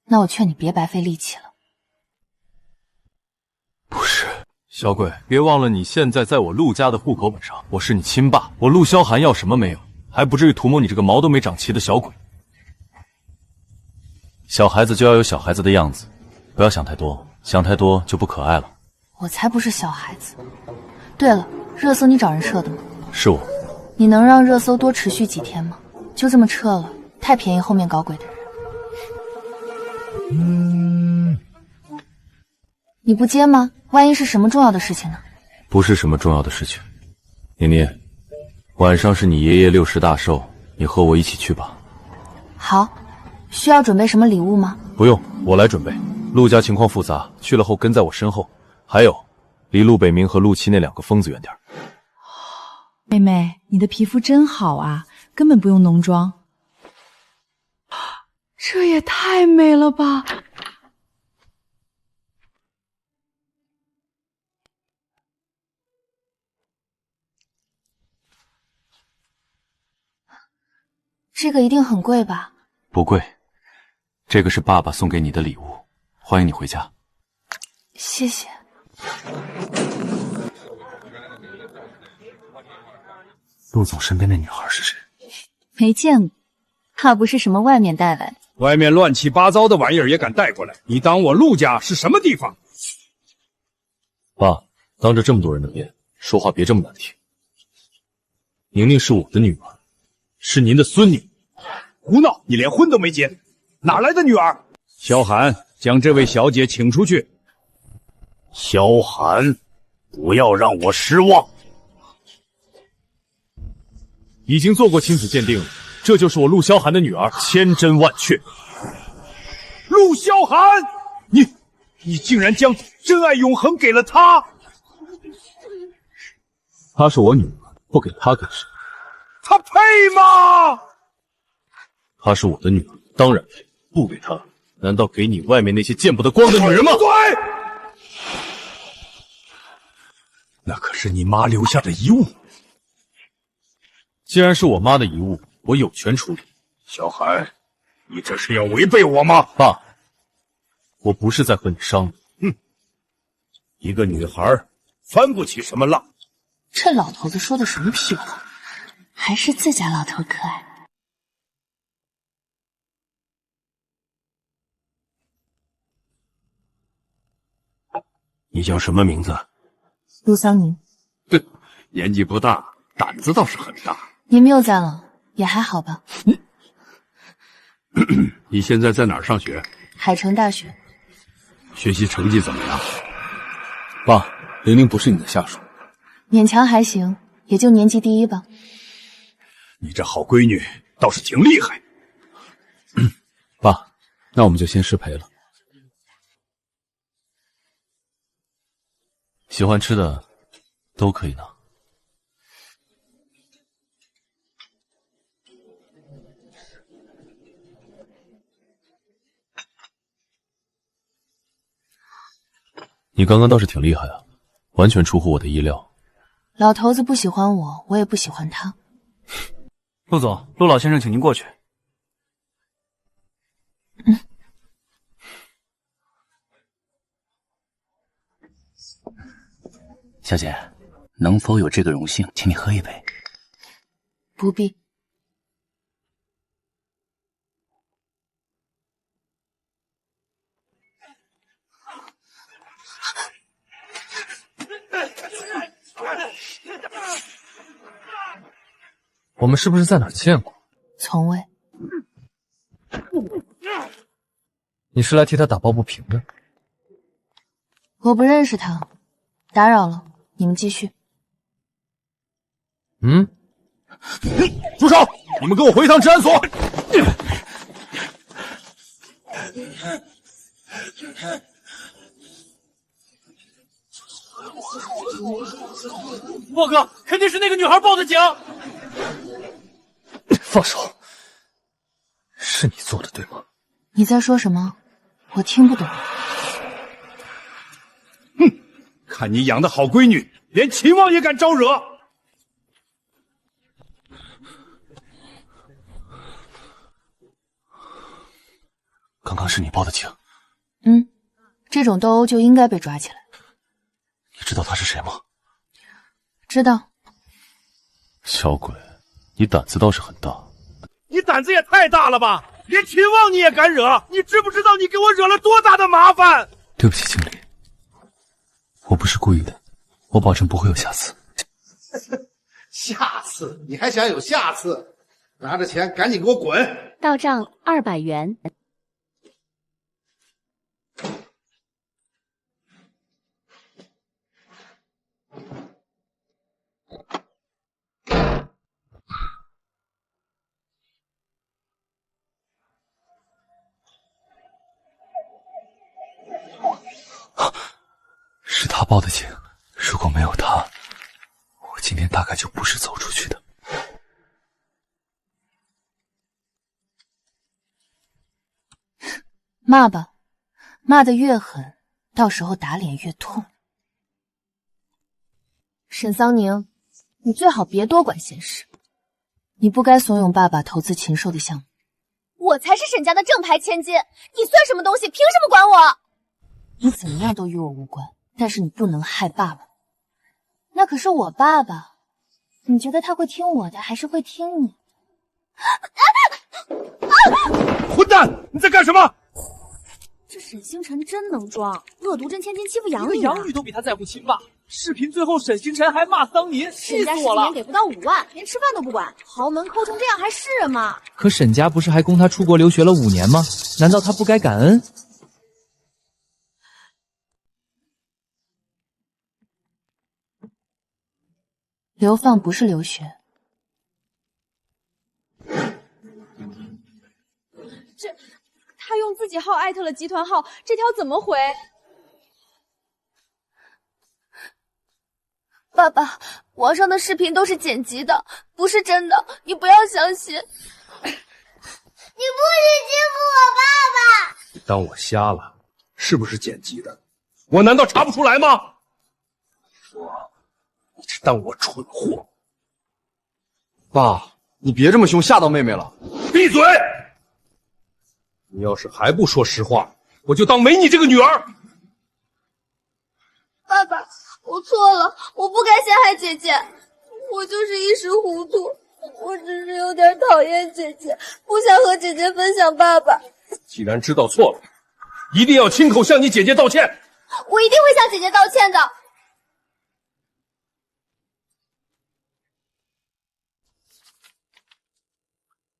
那我劝你别白费力气了。不是，小鬼，别忘了你现在在我陆家的户口本上，我是你亲爸，我陆萧寒要什么没有，还不至于涂抹你这个毛都没长齐的小鬼。小孩子就要有小孩子的样子，不要想太多，想太多就不可爱了。我才不是小孩子。对了，热搜你找人撤的吗？是我。你能让热搜多持续几天吗？就这么撤了，太便宜后面搞鬼的人。你不接吗？万一是什么重要的事情呢？不是什么重要的事情。妮妮，晚上是你爷爷60大寿，你和我一起去吧。好，需要准备什么礼物吗？不用，我来准备。陆家情况复杂，去了后跟在我身后。还有，离陆北明和陆七那2个疯子远点。妹妹，你的皮肤真好啊，根本不用浓妆。这也太美了吧！这个一定很贵吧？不贵，这个是爸爸送给你的礼物，欢迎你回家。谢谢。陆总身边的女孩是谁？没见过，怕不是什么外面带来的。外面乱七八糟的玩意儿也敢带过来？你当我陆家是什么地方？爸，当着这么多人的面，说话别这么难听。宁宁是我的女儿，是您的孙女。胡闹！你连婚都没结，哪来的女儿？萧寒，将这位小姐请出去。萧寒，不要让我失望。已经做过亲子鉴定了，这就是我陆萧寒的女儿，千真万确。陆萧寒，你竟然将真爱永恒给了他！她是我女儿，不给她给谁？他配吗？她是我的女儿，当然配，不给她，难道给你外面那些见不得光的女人吗？对，那可是你妈留下的遗物。既然是我妈的遗物，我有权处理。小寒，你这是要违背我吗？爸，我不是在和你商量。一个女孩翻不起什么浪。这老头子说的什么屁话？还是自家老头可爱。你叫什么名字？陆桑宁。年纪不大，胆子倒是很大。您谬赞了，也还好吧。你现在在哪儿上学？海城大学。学习成绩怎么样？爸，玲玲不是你的下属。勉强还行，也就年级第一吧。你这好闺女倒是挺厉害。爸，那我们就先失陪了。喜欢吃的都可以拿。你刚刚倒是挺厉害啊，完全出乎我的意料。老头子不喜欢我，我也不喜欢他。陆总，陆老先生请您过去。小姐，能否有这个荣幸，请你喝一杯？不必。我们是不是在哪儿见过？从未。你是来替他打抱不平的？我不认识他，打扰了，你们继续。住手！你们跟我回一趟治安所。莫哥，肯定是那个女孩报的警。放手！是你做的对吗？你在说什么？我听不懂。看你养的好闺女，连秦王也敢招惹。刚刚是你报的警？这种斗殴就应该被抓起来。你知道他是谁吗？知道。小鬼，你胆子倒是很大。你胆子也太大了吧！连秦王你也敢惹？你知不知道你给我惹了多大的麻烦？对不起，经理，我不是故意的，我保证不会有下次。下次？你还想有下次？拿着钱赶紧给我滚！到账200元。是他报的警，如果没有他，我今天大概就不是走出去的。骂吧，骂得越狠，到时候打脸越痛。沈桑宁，你最好别多管闲事。你不该怂恿爸爸投资禽兽的项目。我才是沈家的正牌千金，你算什么东西？凭什么管我？你怎么样都与我无关，但是你不能害爸爸。那可是我爸爸，你觉得他会听我的，还是会听你？混蛋！你在干什么？这沈星辰真能装，恶毒真千金欺负养女、养女都比他在乎亲爸。视频最后沈星辰还骂桑宁，气死我了！沈家10年给不到5万，连吃饭都不管，豪门抠成这样还是人吗？可沈家不是还供他出国留学了5年吗？难道他不该感恩？流放不是留学。他用自己号艾特了集团号，这条怎么回？爸爸，网上的视频都是剪辑的，不是真的，你不要相信。你不许欺负我爸爸！你当我瞎了？是不是剪辑的？我难道查不出来吗？说，你是当我蠢货？爸，你别这么凶，吓到妹妹了。闭嘴！你要是还不说实话，我就当没你这个女儿。爸爸，我错了，我不该陷害姐姐，我就是一时糊涂，我只是有点讨厌姐姐，不想和姐姐分享爸爸。既然知道错了，一定要亲口向你姐姐道歉。我一定会向姐姐道歉的。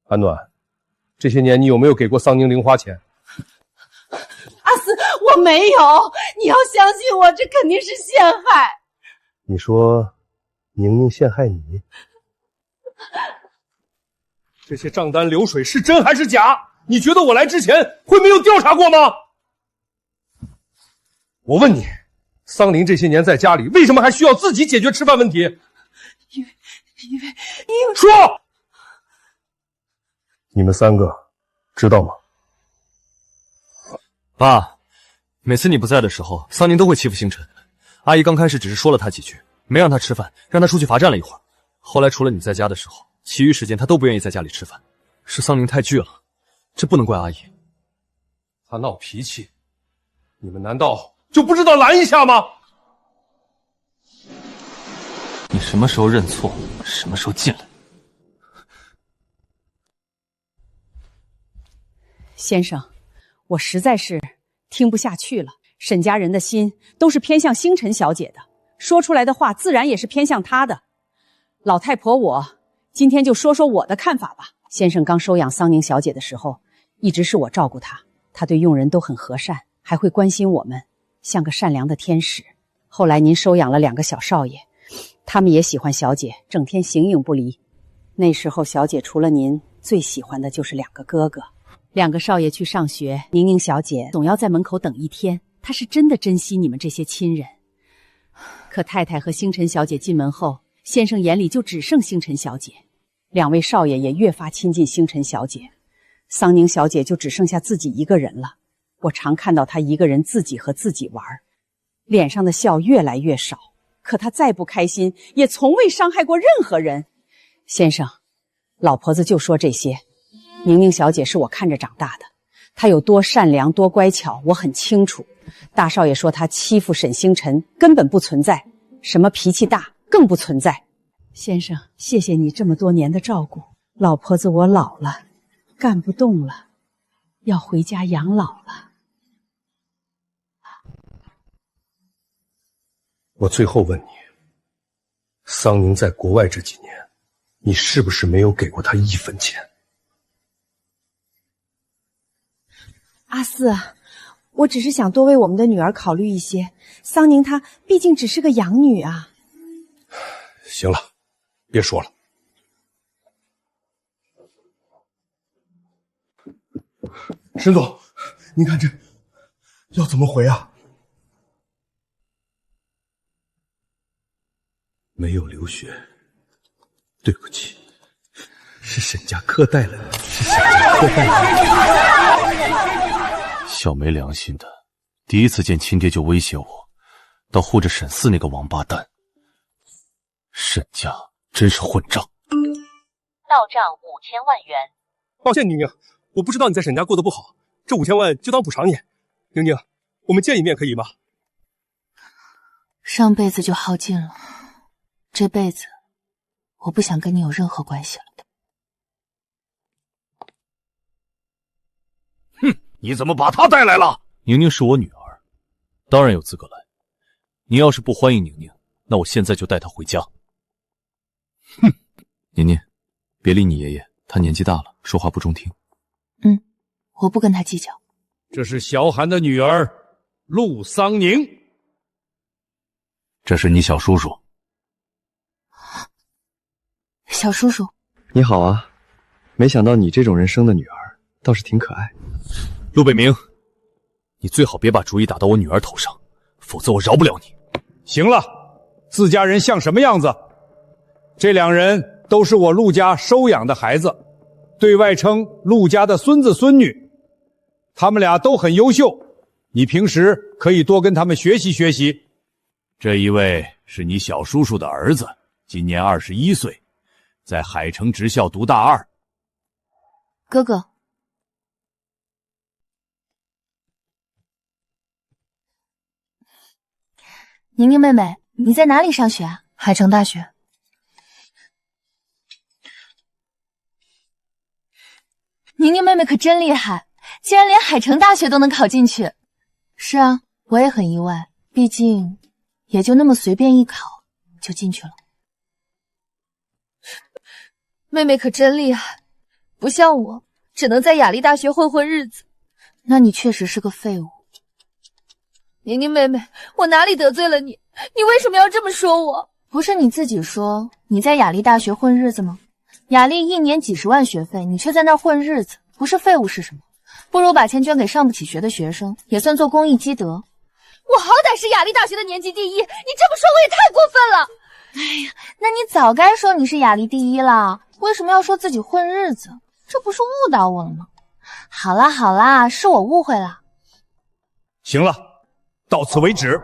安暖，这些年你有没有给过桑宁零花钱？阿四，我没有，你要相信我，这肯定是陷害。你说宁宁陷害你？这些账单流水是真还是假？你觉得我来之前会没有调查过吗？我问你，桑宁这些年在家里为什么还需要自己解决吃饭问题？因为说，你们3个知道吗？爸，每次你不在的时候，桑宁都会欺负星辰。阿姨刚开始只是说了他几句，没让他吃饭，让他出去罚站了一会儿。后来除了你在家的时候，其余时间他都不愿意在家里吃饭。是桑宁太倔了，这不能怪阿姨。他闹脾气，你们难道就不知道拦一下吗？什么时候认错，什么时候进来。先生，我实在是听不下去了。沈家人的心都是偏向星辰小姐的，说出来的话自然也是偏向她的。老太婆，我今天就说说我的看法吧。先生刚收养桑宁小姐的时候，一直是我照顾她，她对佣人都很和善，还会关心我们，像个善良的天使。后来您收养了2个小少爷，他们也喜欢小姐，整天形影不离。那时候小姐除了您，最喜欢的就是2个哥哥。2个少爷去上学，宁宁小姐总要在门口等1天，她是真的珍惜你们这些亲人。可太太和星辰小姐进门后，先生眼里就只剩星辰小姐，2位少爷也越发亲近星辰小姐，桑宁小姐就只剩下自己一个人了。我常看到她一个人自己和自己玩，脸上的笑越来越少，可她再不开心，也从未伤害过任何人。先生，老婆子就说这些。宁宁小姐是我看着长大的，她有多善良多乖巧我很清楚。大少爷说她欺负沈星辰根本不存在，什么脾气大更不存在。先生，谢谢你这么多年的照顾，老婆子我老了，干不动了，要回家养老了。我最后问你，桑宁在国外这几年，你是不是没有给过他1分钱？阿四，我只是想多为我们的女儿考虑一些。桑宁她毕竟只是个养女啊。行了，别说了。沈总，您看这要怎么回啊？没有留学，对不起，是沈家苛待了你，是沈家苛待了你。小没良心的，第一次见亲爹就威胁我，到护着沈四那个王八蛋。沈家真是混账！到账5000万元。抱歉，宁宁，我不知道你在沈家过得不好，这5000万就当补偿你。宁宁，我们见一面可以吗？上辈子就耗尽了，这辈子我不想跟你有任何关系了。哼，你怎么把她带来了？宁宁是我女儿，当然有资格来。你要是不欢迎宁宁，那我现在就带她回家。哼，宁宁，别理你爷爷，他年纪大了，说话不中听。我不跟他计较。这是小寒的女儿陆桑宁，这是你小叔叔。小叔叔，你好啊，没想到你这种人生的女儿倒是挺可爱。陆北明，你最好别把主意打到我女儿头上，否则我饶不了你。行了，自家人像什么样子？这2人都是我陆家收养的孩子，对外称陆家的孙子孙女。他们俩都很优秀，你平时可以多跟他们学习学习。这一位是你小叔叔的儿子，今年21岁，在海城职校读大2。哥哥，宁宁妹妹，你在哪里上学啊？海城大学。宁宁妹妹可真厉害，竟然连海城大学都能考进去。是啊，我也很意外，毕竟也就那么随便一考就进去了。妹妹可真厉害，不像我，只能在雅丽大学混混日子。那你确实是个废物。宁宁妹妹，我哪里得罪了你？你为什么要这么说我？不是你自己说你在雅丽大学混日子吗？雅丽1年几10万学费，你却在那儿混日子，不是废物是什么？不如把钱捐给上不起学的学生，也算做公益积德。我好歹是雅丽大学的年级第1，你这么说我也太过分了。哎呀，那你早该说你是雅丽第1了，为什么要说自己混日子？这不是误导我了吗？好啦好啦，是我误会了。行了，到此为止。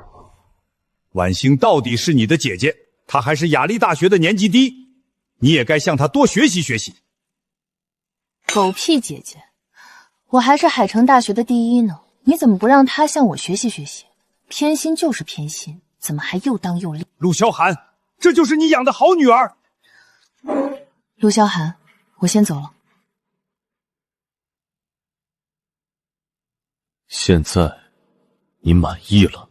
婉欣到底是你的姐姐，她还是雅丽大学的年级第1，你也该向她多学习学习。狗屁姐姐，我还是海城大学的第1呢，你怎么不让她向我学习学习？偏心就是偏心，怎么还又当又立？陆萧寒，这就是你养的好女儿。陆萧寒，我先走了。现在你满意了？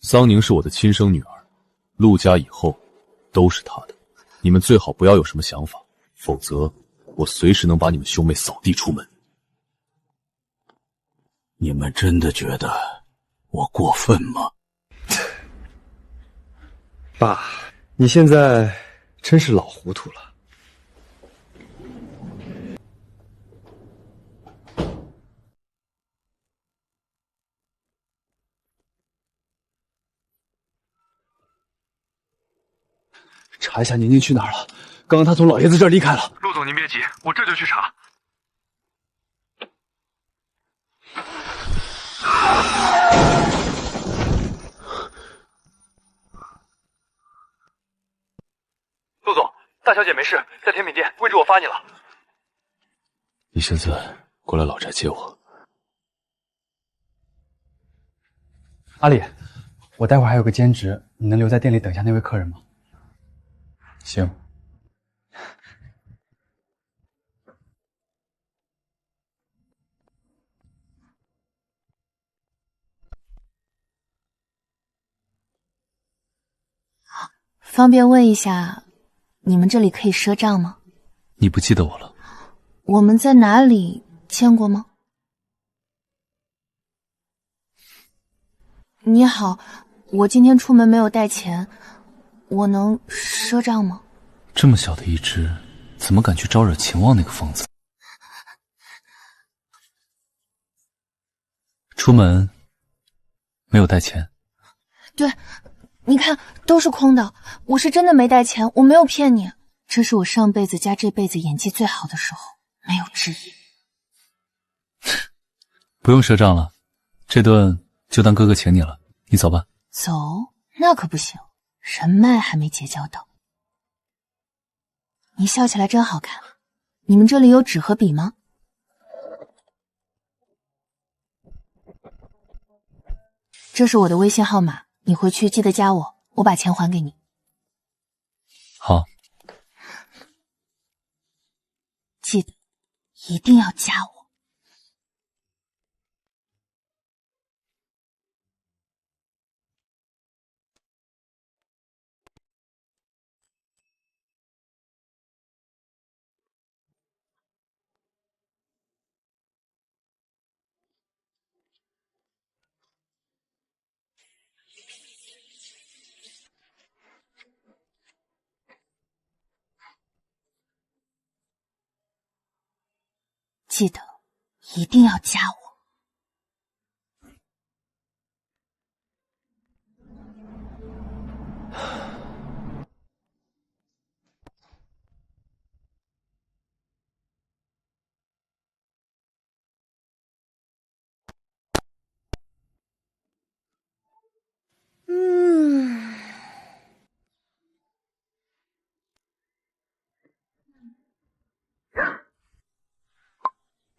桑宁是我的亲生女儿，陆家以后都是她的。你们最好不要有什么想法，否则我随时能把你们兄妹扫地出门。你们真的觉得我过分吗？爸，你现在真是老糊涂了。查一下宁宁去哪儿了。刚刚她从老爷子这儿离开了。陆总，您别急，我这就去查。陆总，大小姐没事，在甜品店，位置我发你了。你现在过来老宅接我。阿里，我待会儿还有个兼职，你能留在店里等下那位客人吗？行。方便问一下，你们这里可以赊账吗？你不记得我了？我们在哪里见过吗？你好，我今天出门没有带钱，我能赊账吗？这么小的一只，怎么敢去招惹秦望那个疯子？出门没有带钱？对，你看都是空的，我是真的没带钱，我没有骗你。这是我上辈子加这辈子演技最好的时候，没有之一。不用赊账了，这顿就当哥哥请你了，你走吧。走？那可不行，人脉还没结交到。你笑起来真好看，你们这里有纸和笔吗？这是我的微信号码，你回去记得加我，我把钱还给你。好。记得一定要加我。记得一定要加我。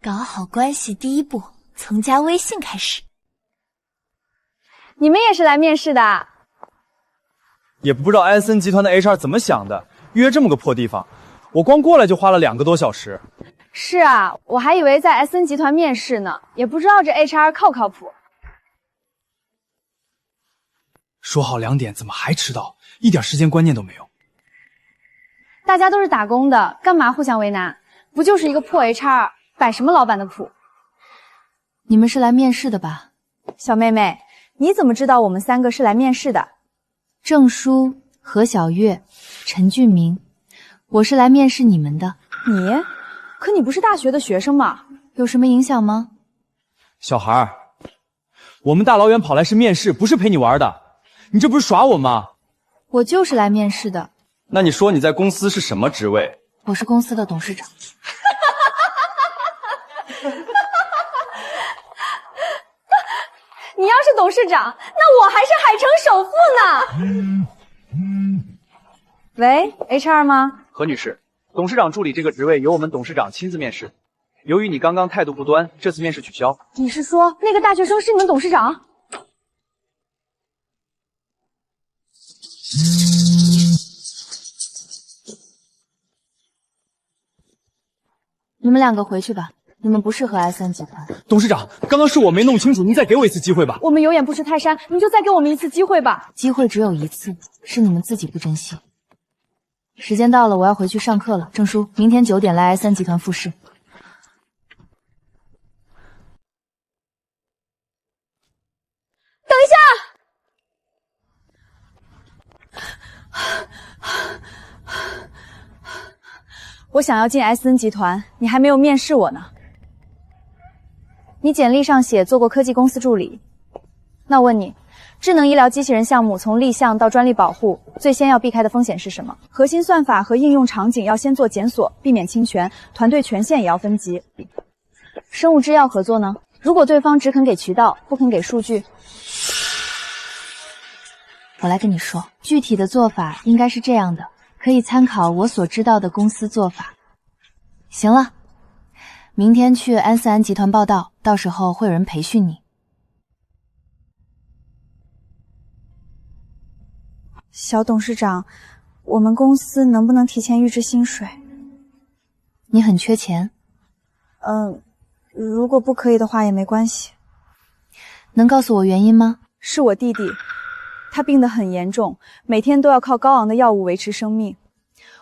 搞好关系第一步，从加微信开始。你们也是来面试的？也不知道埃森集团的 HR 怎么想的，约这么个破地方，我光过来就花了2个多小时。是啊，我还以为在 SN 集团面试呢，也不知道这 HR 靠不靠谱。说好2点，怎么还迟到？一点时间观念都没有。大家都是打工的，干嘛互相为难？不就是一个破 HR， 摆什么老板的谱？你们是来面试的吧？小妹妹，你怎么知道我们3个是来面试的？郑舒、何小月、陈俊明，我是来面试你们的。你？可你不是大学的学生吗？有什么影响吗？小孩儿，我们大老远跑来是面试，不是陪你玩的。你这不是耍我吗？我就是来面试的。那你说你在公司是什么职位？我是公司的董事长。你要是董事长，那我还是海城首富呢。喂 ，HR 吗？何女士，董事长助理这个职位由我们董事长亲自面试，由于你刚刚态度不端，这次面试取消。你是说那个大学生是你们董事长？你们两个回去吧，你们不适合 S3集团。董事长，刚刚是我没弄清楚，您再给我一次机会吧。我们有眼不识泰山，您就再给我们一次机会吧。机会只有一次，是你们自己不珍惜。时间到了，我要回去上课了。郑叔，明天9点来 S3集团复试。等一下！我想要进 SN 集团，你还没有面试我呢。你简历上写做过科技公司助理，那我问你，智能医疗机器人项目从立项到专利保护，最先要避开的风险是什么？核心算法和应用场景要先做检索，避免侵权，团队权限也要分级。生物制药合作呢？如果对方只肯给渠道，不肯给数据，我来跟你说，具体的做法应该是这样的，可以参考我所知道的公司做法。行了，明天去安斯安集团报道，到时候会有人培训你。小董事长，我们公司能不能提前预支薪水？你很缺钱？如果不可以的话也没关系。能告诉我原因吗？是我弟弟，他病得很严重，每天都要靠高昂的药物维持生命。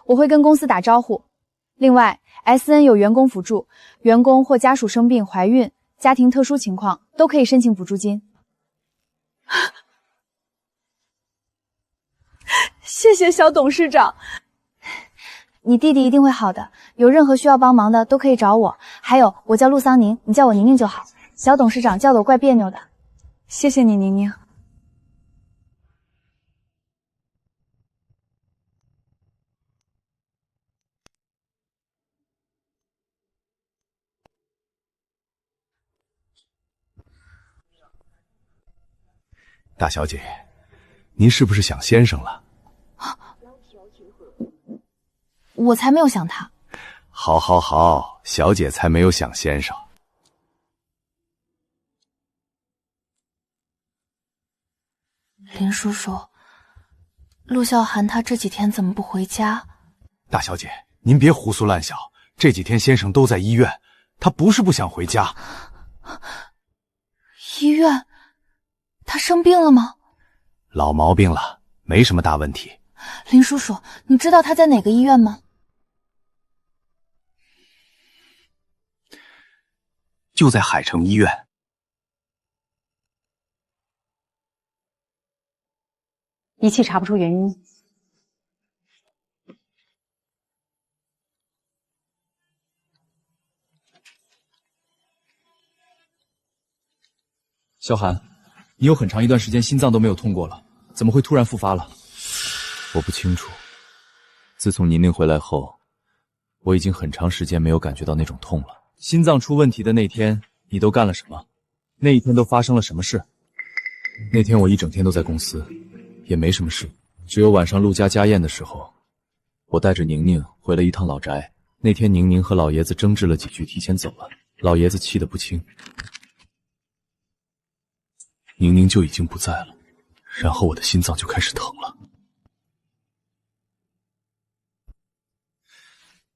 我会跟公司打招呼。另外 ，SN 有员工辅助，员工或家属生病、怀孕、家庭特殊情况都可以申请补助金。谢谢小董事长。你弟弟一定会好的，有任何需要帮忙的都可以找我。还有，我叫陆桑宁，你叫我宁宁就好。小董事长叫的我怪别扭的。谢谢你，宁宁。大小姐，您是不是想先生了？我才没有想他。好，好，好，小姐才没有想先生。林叔叔，陆笑寒他这几天怎么不回家？大小姐，您别胡思乱想，这几天先生都在医院，他不是不想回家。医院？他生病了吗？老毛病了，没什么大问题。林叔叔，你知道他在哪个医院吗？就在海城医院。仪器查不出原因。萧寒，你有很长一段时间心脏都没有痛过了，怎么会突然复发了？我不清楚。自从宁宁回来后，我已经很长时间没有感觉到那种痛了。心脏出问题的那天，你都干了什么？那一天都发生了什么事？那天我一整天都在公司，也没什么事，只有晚上陆家家宴的时候，我带着宁宁回了一趟老宅。那天宁宁和老爷子争执了几句，提前走了，老爷子气得不轻。宁宁就已经不在了，然后我的心脏就开始疼了。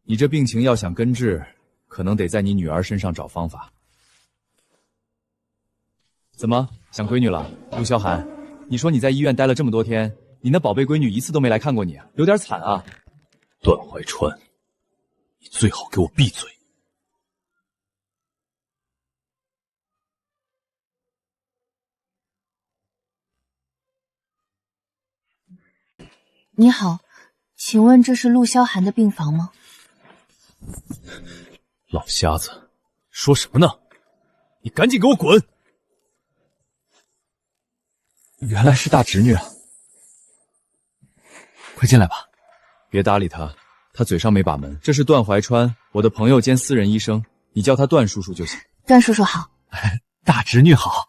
你这病情要想根治，可能得在你女儿身上找方法。怎么想闺女了，陆萧寒？你说你在医院待了这么多天，你那宝贝闺女一次都没来看过你啊，有点惨啊。段怀川，你最好给我闭嘴。你好，请问这是陆萧寒的病房吗？老瞎子，说什么呢？你赶紧给我滚！原来是大侄女啊！快进来吧，别搭理他，他嘴上没把门。这是段怀川，我的朋友兼私人医生，你叫他段叔叔就行。段叔叔好。大侄女好。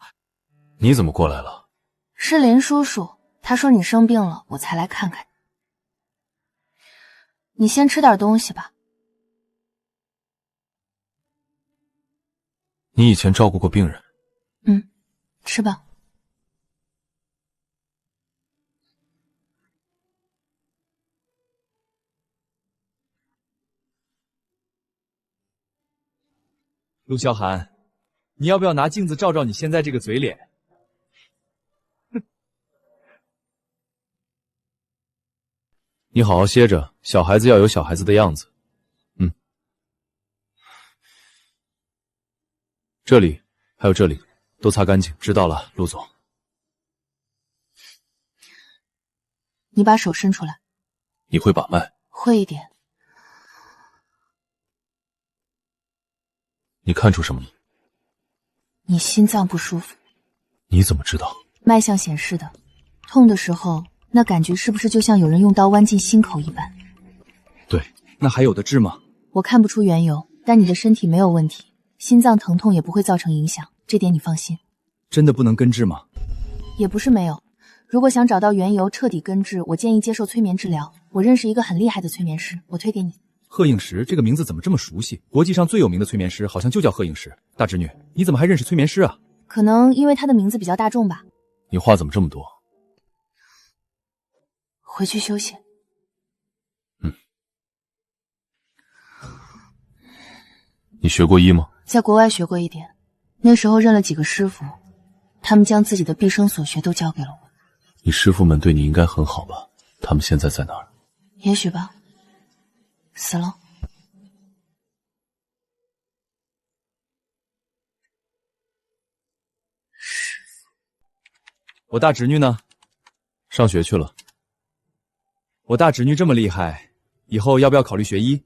你怎么过来了？是林叔叔，他说你生病了，我才来看看你。你先吃点东西吧。你以前照顾过病人？吃吧。陆萧寒，你要不要拿镜子照照你现在这个嘴脸？你好好歇着，小孩子要有小孩子的样子。这里还有这里，都擦干净。知道了，陆总。你把手伸出来。你会把脉？会一点。你看出什么了？你心脏不舒服。你怎么知道？脉象显示的。痛的时候，那感觉是不是就像有人用刀剜进心口一般？对，那还有的治吗？我看不出缘由，但你的身体没有问题，心脏疼痛也不会造成影响，这点你放心。真的不能根治吗？也不是没有。如果想找到缘由彻底根治，我建议接受催眠治疗。我认识一个很厉害的催眠师，我推给你。贺应时这个名字怎么这么熟悉？国际上最有名的催眠师好像就叫贺应时。大侄女，你怎么还认识催眠师啊？可能因为他的名字比较大众吧。你话怎么这么多？回去休息。你学过医吗？在国外学过一点，那时候认了几个师傅，他们将自己的毕生所学都教给了我。你师傅们对你应该很好吧？他们现在在哪儿？也许吧，死了。我大侄女呢？上学去了。我大侄女这么厉害，以后要不要考虑学医？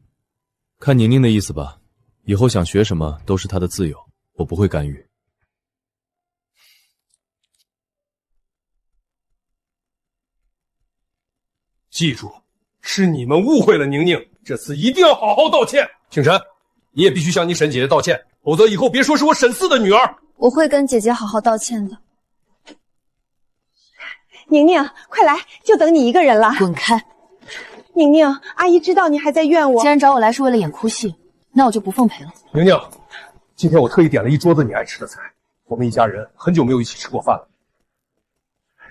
看宁宁的意思吧，以后想学什么都是她的自由，我不会干预。记住，是你们误会了宁宁，这次一定要好好道歉。清晨，你也必须向你沈姐姐道歉，否则以后别说是我沈四的女儿。我会跟姐姐好好道歉的。宁宁，快来，就等你一个人了。滚开！宁宁，阿姨知道你还在怨我。既然找我来是为了演哭戏，那我就不奉陪了。宁宁，今天我特意点了一桌子你爱吃的菜，我们一家人很久没有一起吃过饭了。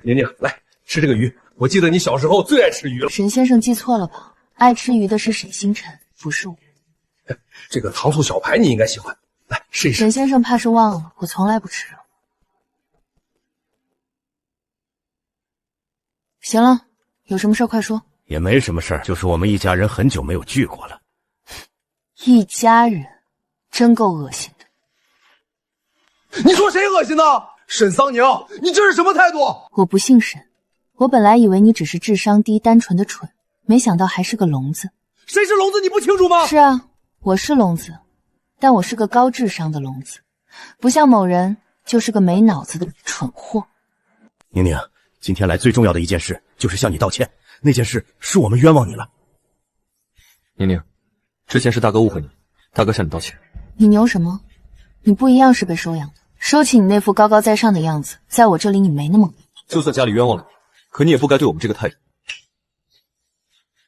宁宁，来吃这个鱼，我记得你小时候最爱吃鱼了。沈先生记错了吧？爱吃鱼的是沈星辰，不是我。这个糖醋小排你应该喜欢，来试一试。沈先生怕是忘了，我从来不吃肉。行了，有什么事快说。也没什么事儿，就是我们一家人很久没有聚过了。一家人，真够恶心的。你说谁恶心呢？沈桑宁，你这是什么态度？我不姓沈，我本来以为你只是智商低、单纯的蠢，没想到还是个聋子。谁是聋子你不清楚吗？是啊，我是聋子，但我是个高智商的聋子，不像某人就是个没脑子的蠢货。宁宁，今天来最重要的一件事就是向你道歉，那件事是我们冤枉你了。宁宁，之前是大哥误会你，大哥向你道歉。你牛什么？你不一样是被收养的，收起你那副高高在上的样子，在我这里你没那么。就算家里冤枉了你，可你也不该对我们这个态度。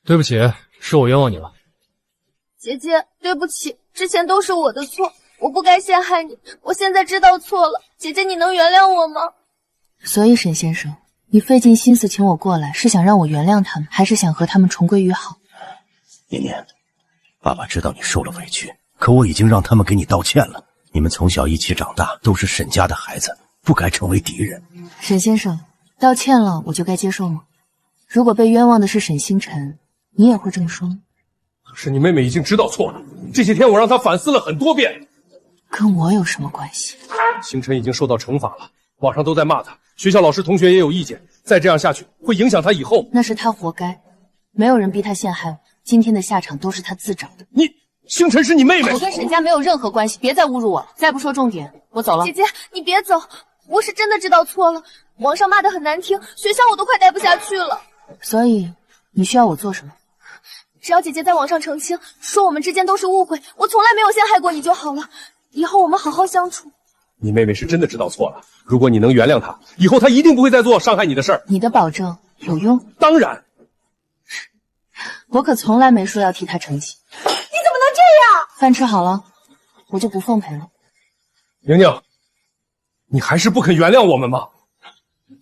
对不起，是我冤枉你了。姐姐，对不起，之前都是我的错，我不该陷害你，我现在知道错了，姐姐你能原谅我吗？所以沈先生，你费尽心思请我过来，是想让我原谅他们，还是想和他们重归于好？宁宁，爸爸知道你受了委屈，可我已经让他们给你道歉了。你们从小一起长大，都是沈家的孩子，不该成为敌人。沈先生，道歉了我就该接受吗？如果被冤枉的是沈星辰，你也会这么说吗？可是你妹妹已经知道错了，这些天我让她反思了很多遍。跟我有什么关系？星辰已经受到惩罚了，网上都在骂他，学校老师同学也有意见，再这样下去会影响他以后。那是他活该，没有人逼他陷害我，今天的下场都是他自找的。星辰是你妹妹，我跟沈家没有任何关系，别再侮辱我了。再不说重点，我走了。姐姐，你别走，我是真的知道错了，网上骂得很难听，学校我都快待不下去了。所以你需要我做什么？只要姐姐在网上澄清，说我们之间都是误会，我从来没有陷害过你就好了。以后我们好好相处。你妹妹是真的知道错了，如果你能原谅她，以后她一定不会再做伤害你的事儿。你的保证有用？当然。我可从来没说要替她澄清。你怎么能这样？饭吃好了，我就不奉陪了。宁宁，你还是不肯原谅我们吗？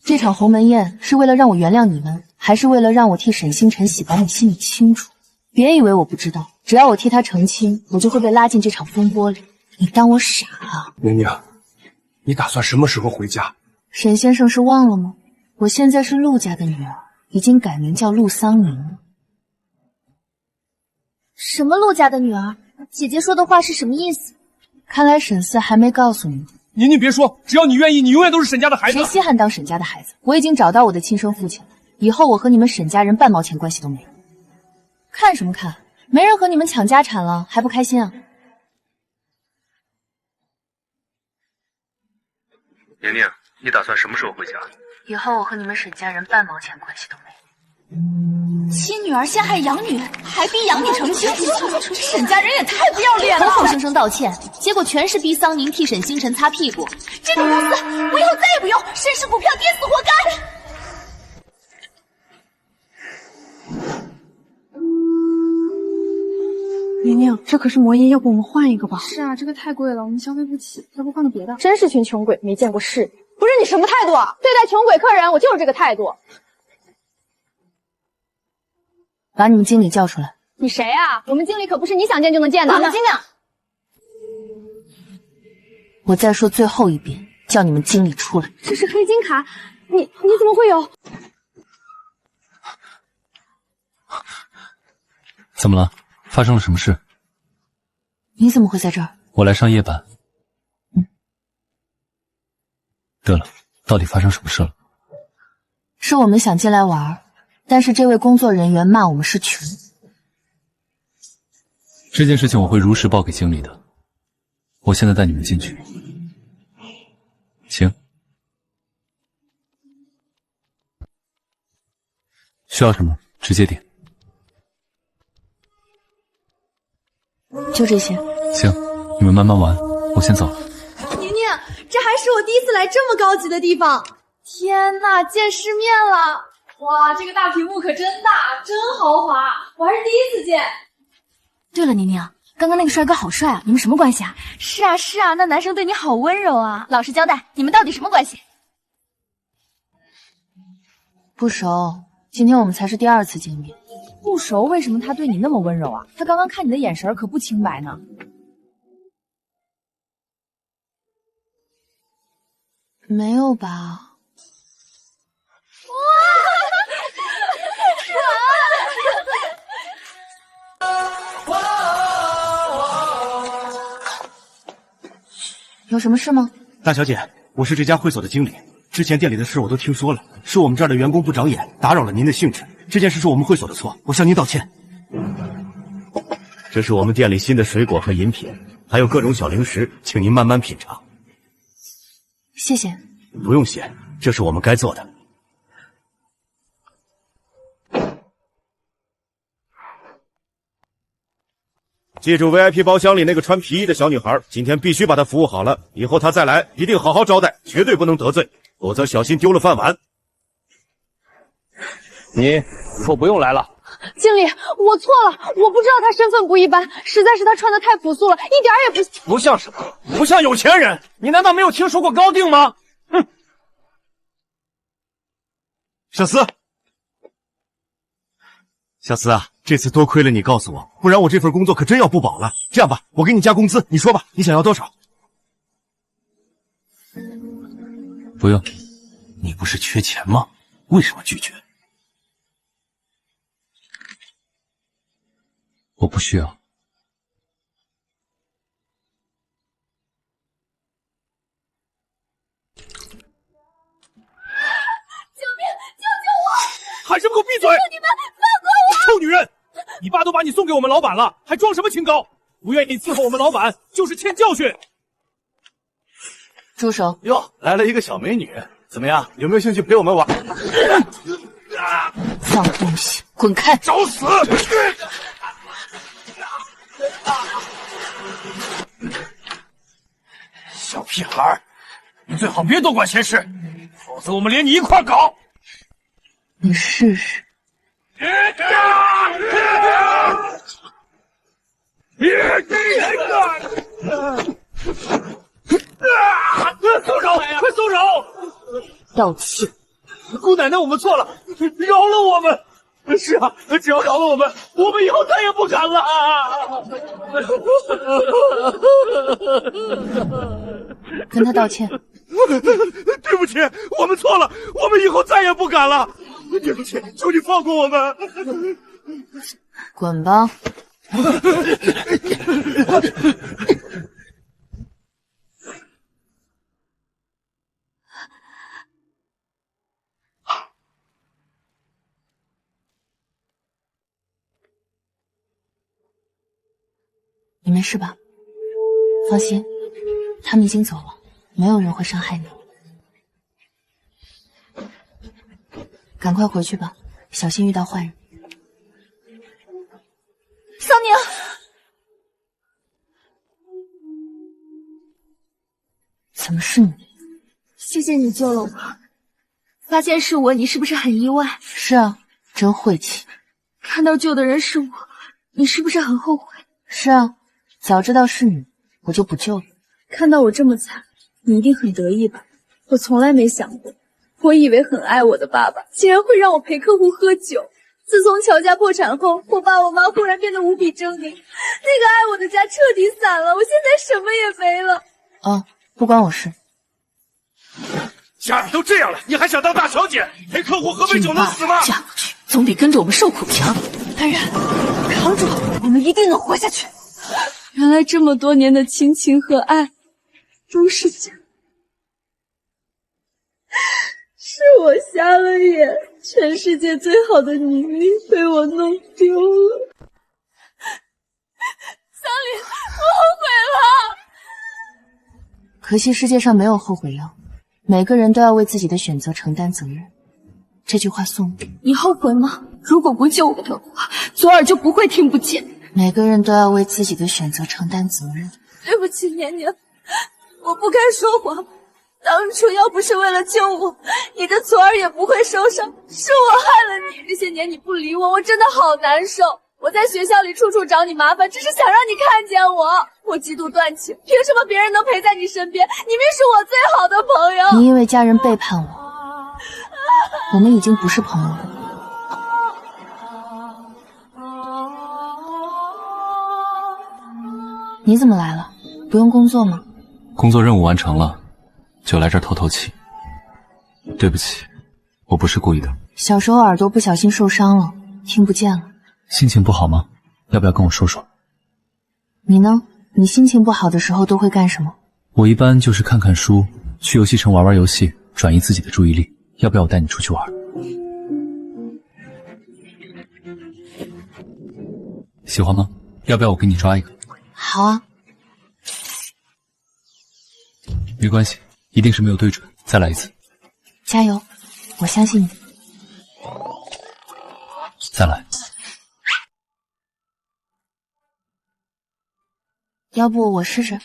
这场鸿门宴是为了让我原谅你们，还是为了让我替沈星辰洗白？你心里清楚。别以为我不知道，只要我替他澄清，我就会被拉进这场风波里。你当我傻啊？宁宁，你打算什么时候回家？沈先生是忘了吗？我现在是陆家的女儿，已经改名叫陆桑宁了。什么陆家的女儿？姐姐说的话是什么意思？看来沈四还没告诉你。宁别说，只要你愿意，你永远都是沈家的孩子。谁稀罕当沈家的孩子？我已经找到我的亲生父亲了，以后我和你们沈家人半毛钱关系都没有。看什么看？没人和你们抢家产了，还不开心啊？宁宁，你打算什么时候回家？以后我和你们沈家人半毛钱关系都没有。亲女儿陷害养女，还逼养女成亲，沈家人也太不要脸了！口口声声道歉，结果全是逼桑宁替沈星辰擦屁股。这个公司我以后再也不用，沈氏股票跌死活该！宁宁，这可是魔音，要不我们换一个吧？是啊，这个太贵了，我们消费不起，要不换个别的？真是群穷鬼，没见过世面。不是你什么态度啊？对待穷鬼客人，我就是这个态度。把你们经理叫出来。你谁啊？我们经理可不是你想见就能见的。我们经理，我再说最后一遍，叫你们经理出来。这是黑金卡，你怎么会有？怎么了？发生了什么事？你怎么会在这儿？我来上夜班。得了，到底发生什么事了？是我们想进来玩，但是这位工作人员骂我们是穷。这件事情我会如实报给经理的。我现在带你们进去，请。需要什么直接点。就这些。行，你们慢慢玩，我先走了。宁宁，这还是我第一次来这么高级的地方。天呐，见世面了！哇，这个大屏幕可真大，真豪华，我还是第一次见。对了，宁宁，刚刚那个帅哥好帅啊，你们什么关系啊？是啊，那男生对你好温柔啊。老实交代，你们到底什么关系？不熟，今天我们才是第2次见面。不熟，为什么他对你那么温柔啊？他刚刚看你的眼神可不清白呢。没有吧？有什么事吗？大小姐，我是这家会所的经理，之前店里的事我都听说了，是我们这儿的员工不长眼，打扰了您的兴致。这件事是我们会所的错，我向您道歉。这是我们店里新的水果和饮品，还有各种小零食，请您慢慢品尝。谢谢。不用谢，这是我们该做的。记住 VIP 包厢里那个穿皮衣的小女孩，今天必须把她服务好了，以后她再来一定好好招待，绝对不能得罪，否则小心丢了饭碗。你以后不用来了。经理，我错了，我不知道他身份不一般，实在是他穿的太朴素了，一点也不……不像什么？不像有钱人？你难道没有听说过高定吗？哼！小思，小思啊，这次多亏了你告诉我，不然我这份工作可真要不保了。这样吧，我给你加工资，你说吧，你想要多少？不用。你不是缺钱吗？为什么拒绝？我不需要。救命！救我！喊什么？给我闭嘴！你们放过我！臭女人！你爸都把你送给我们老板了，还装什么清高？不愿意伺候我们老板，就是欠教训。住手！哟，来了一个小美女，怎么样？有没有兴趣陪我们玩？脏东西，滚开！找死！小屁孩，你最好别多管闲事，否则我们连你一块搞。你试试。松手！快松手！道歉。姑奶奶，我们错了，饶了我们。是啊，只要饶了我们，我们以后再也不敢了。跟他道歉。对不起，我们错了，我们以后再也不敢了。对不起，求你放过我们。滚吧。你没事吧？放心，他们已经走了，没有人会伤害你。赶快回去吧，小心遇到坏人。桑宁，怎么是你？谢谢你救了我。发现是我，你是不是很意外？是啊，真晦气。看到救的人是我，你是不是很后悔？是啊，早知道是你，我就不救了。看到我这么惨，你一定很得意吧？我从来没想过，我以为很爱我的爸爸，竟然会让我陪客户喝酒。自从乔家破产后，我爸我妈忽然变得无比狰狞，那个爱我的家彻底散了，我现在什么也没了。不关我事。家里都这样了，你还想当大小姐，陪客户喝杯酒能死吗？嫁过去总比跟着我们受苦强。安然，扛住，我们一定能活下去。原来这么多年的亲情和爱都是假，是我瞎了眼，全世界最好的妮妮被我弄丢了。桑林，我后悔了。可惜世界上没有后悔药，每个人都要为自己的选择承担责任。这句话送你。你后悔吗？如果不救我的话，左耳就不会听不见。每个人都要为自己的选择承担责任。对不起，年年，我不该说谎。当初要不是为了救我，你的左耳也不会受伤。是我害了你，这些年你不理我，我真的好难受。我在学校里处处找你麻烦，只是想让你看见我。我极度断情，凭什么别人能陪在你身边？你明是我最好的朋友。你因为家人背叛我，我们已经不是朋友了。你怎么来了？不用工作吗？工作任务完成了，就来这儿透透气。对不起，我不是故意的。小时候耳朵不小心受伤了，听不见了。心情不好吗？要不要跟我说说？你呢？你心情不好的时候都会干什么？我一般就是看看书，去游戏城玩玩游戏，转移自己的注意力。要不要我带你出去玩？喜欢吗？要不要我给你抓一个？好啊。没关系，一定是没有对准，再来一次。加油，我相信你。再来。要不我试试？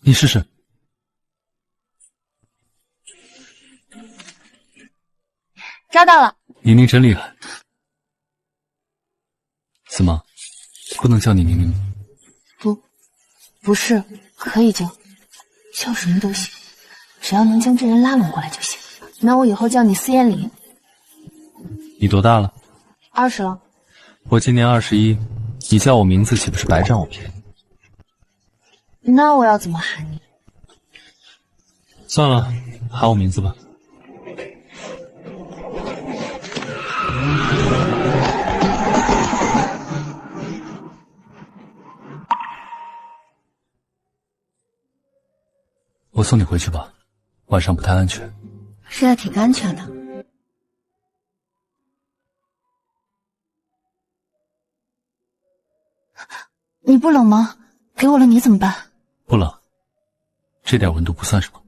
你试试。抓到了。宁宁真厉害。怎么，不能叫你宁宁吗？不是，可以叫什么都行，只要能将这人拉拢过来就行。那我以后叫你思妍里。你多大了？20了。我今年21，你叫我名字岂不是白占我便宜？那我要怎么喊你？算了，喊我名字吧。我送你回去吧，晚上不太安全。是的，挺安全的。你不冷吗？给我了你怎么办？不冷，这点温度不算什么。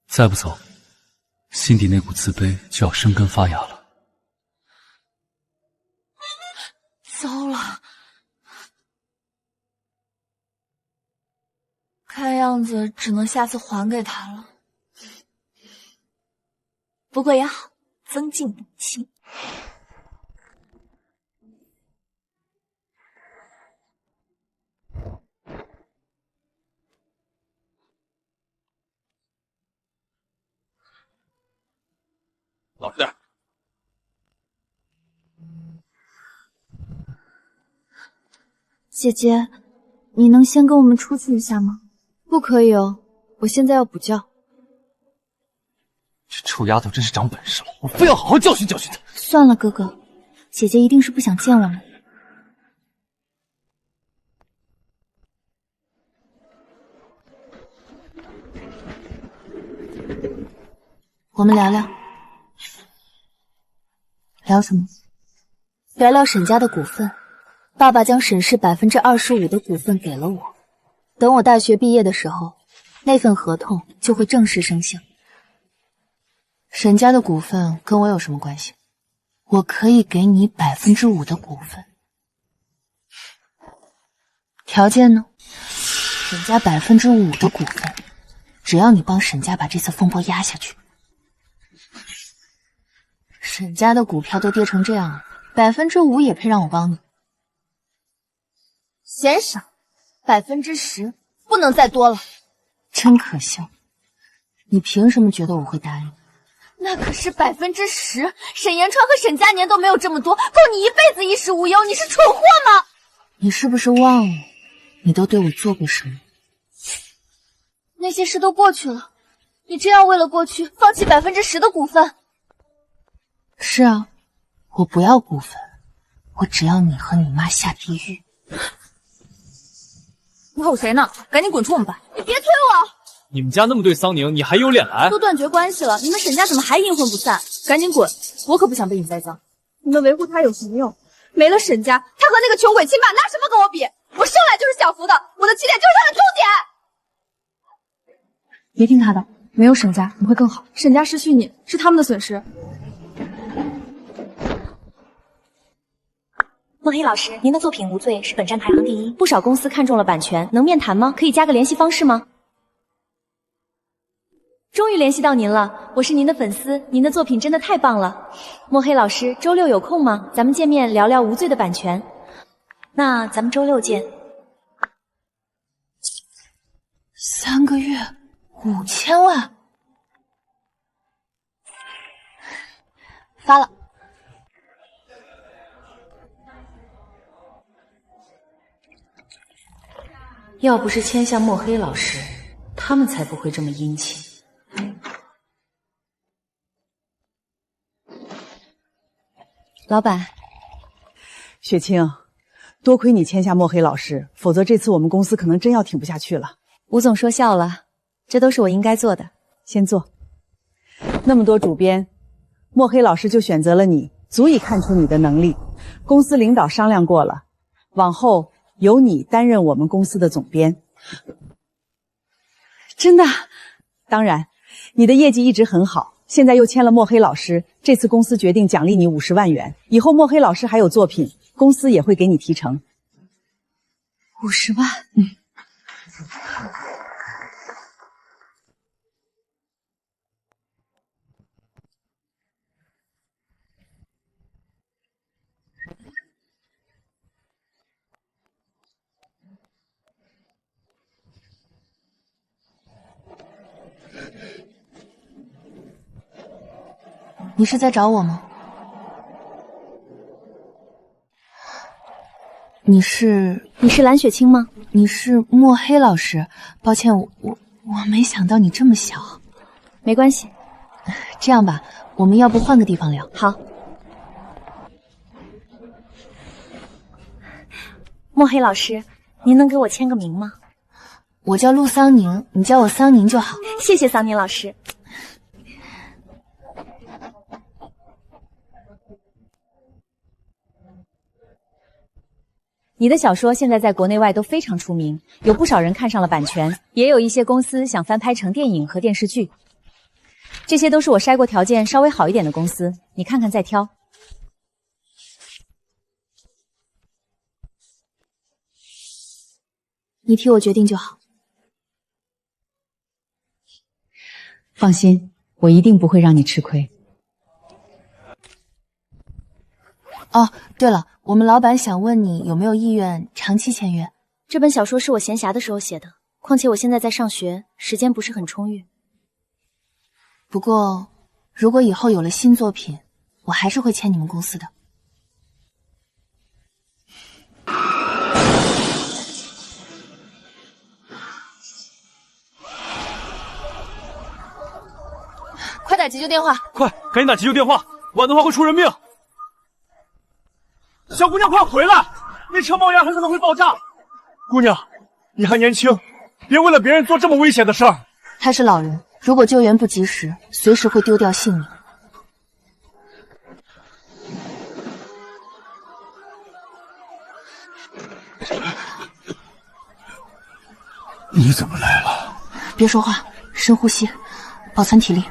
再不走，心底那股自卑就要生根发芽了。糟了，看样子只能下次还给他了。不过也好，增进感情。老实点。姐姐，你能先跟我们出去一下吗？不可以哦，我现在要补觉。这臭丫头真是长本事了，我非要好好教训教训她。算了，哥哥，姐姐一定是不想见我们。我们聊聊，聊什么？聊聊沈家的股份。爸爸将沈氏25%的股份给了我，等我大学毕业的时候，那份合同就会正式生效。沈家的股份跟我有什么关系？我可以给你5%的股份，条件呢？沈家5%的股份，只要你帮沈家把这次风波压下去。沈家的股票都跌成这样了，5%也配让我帮你？嫌少，10%不能再多了。真可笑，你凭什么觉得我会答应？那可是10%，沈延川和沈佳年都没有这么多，够你一辈子衣食无忧。你是蠢货吗？你是不是忘了你都对我做过什么？那些事都过去了，你真要为了过去放弃10%的股份？是啊，我不要股份，我只要你和你妈下地狱。你吼谁呢？赶紧滚出我们班！你别推我！你们家那么对桑宁，你还有脸来？都断绝关系了，你们沈家怎么还阴魂不散？赶紧滚！我可不想被你栽赃。你们维护他有什么用？没了沈家，他和那个穷鬼亲爸拿什么跟我比？我生来就是享福的，我的起点就是他的终点。别听他的，没有沈家你会更好。沈家失去你是他们的损失。莫黑老师，您的作品《无罪》是本站排行第1，不少公司看中了版权，能面谈吗？可以加个联系方式吗？终于联系到您了，我是您的粉丝，您的作品真的太棒了。莫黑老师，周六有空吗？咱们见面聊聊《无罪》的版权。那咱们周六见。3个月5000万，发了。要不是签下墨黑老师，他们才不会这么殷勤。老板，雪清，多亏你签下墨黑老师，否则这次我们公司可能真要挺不下去了。吴总说笑了，这都是我应该做的。先坐。那么多主编，墨黑老师就选择了你，足以看出你的能力。公司领导商量过了，往后由你担任我们公司的总编。真的？当然，你的业绩一直很好，现在又签了墨黑老师，这次公司决定奖励你50万元。以后墨黑老师还有作品，公司也会给你提成。50万？你是在找我吗？你是蓝雪清吗？你是墨黑老师，抱歉，我没想到你这么小。没关系，这样吧，我们要不换个地方聊？好。墨黑老师，您能给我签个名吗？我叫陆桑宁，你叫我桑宁就好。谢谢桑宁老师。你的小说现在在国内外都非常出名，有不少人看上了版权，也有一些公司想翻拍成电影和电视剧。这些都是我筛过条件稍微好一点的公司，你看看再挑。你替我决定就好。放心，我一定不会让你吃亏。哦，对了，我们老板想问你有没有意愿长期签约。这本小说是我闲暇的时候写的，况且我现在在上学，时间不是很充裕。不过，如果以后有了新作品，我还是会签你们公司的。快打急救电话！快，赶紧打急救电话，晚的话会出人命。小姑娘，快回来！那车冒烟很可能会爆炸。姑娘，你还年轻，别为了别人做这么危险的事儿。他是老人，如果救援不及时，随时会丢掉性命。你怎么来了？别说话，深呼吸，保存体力。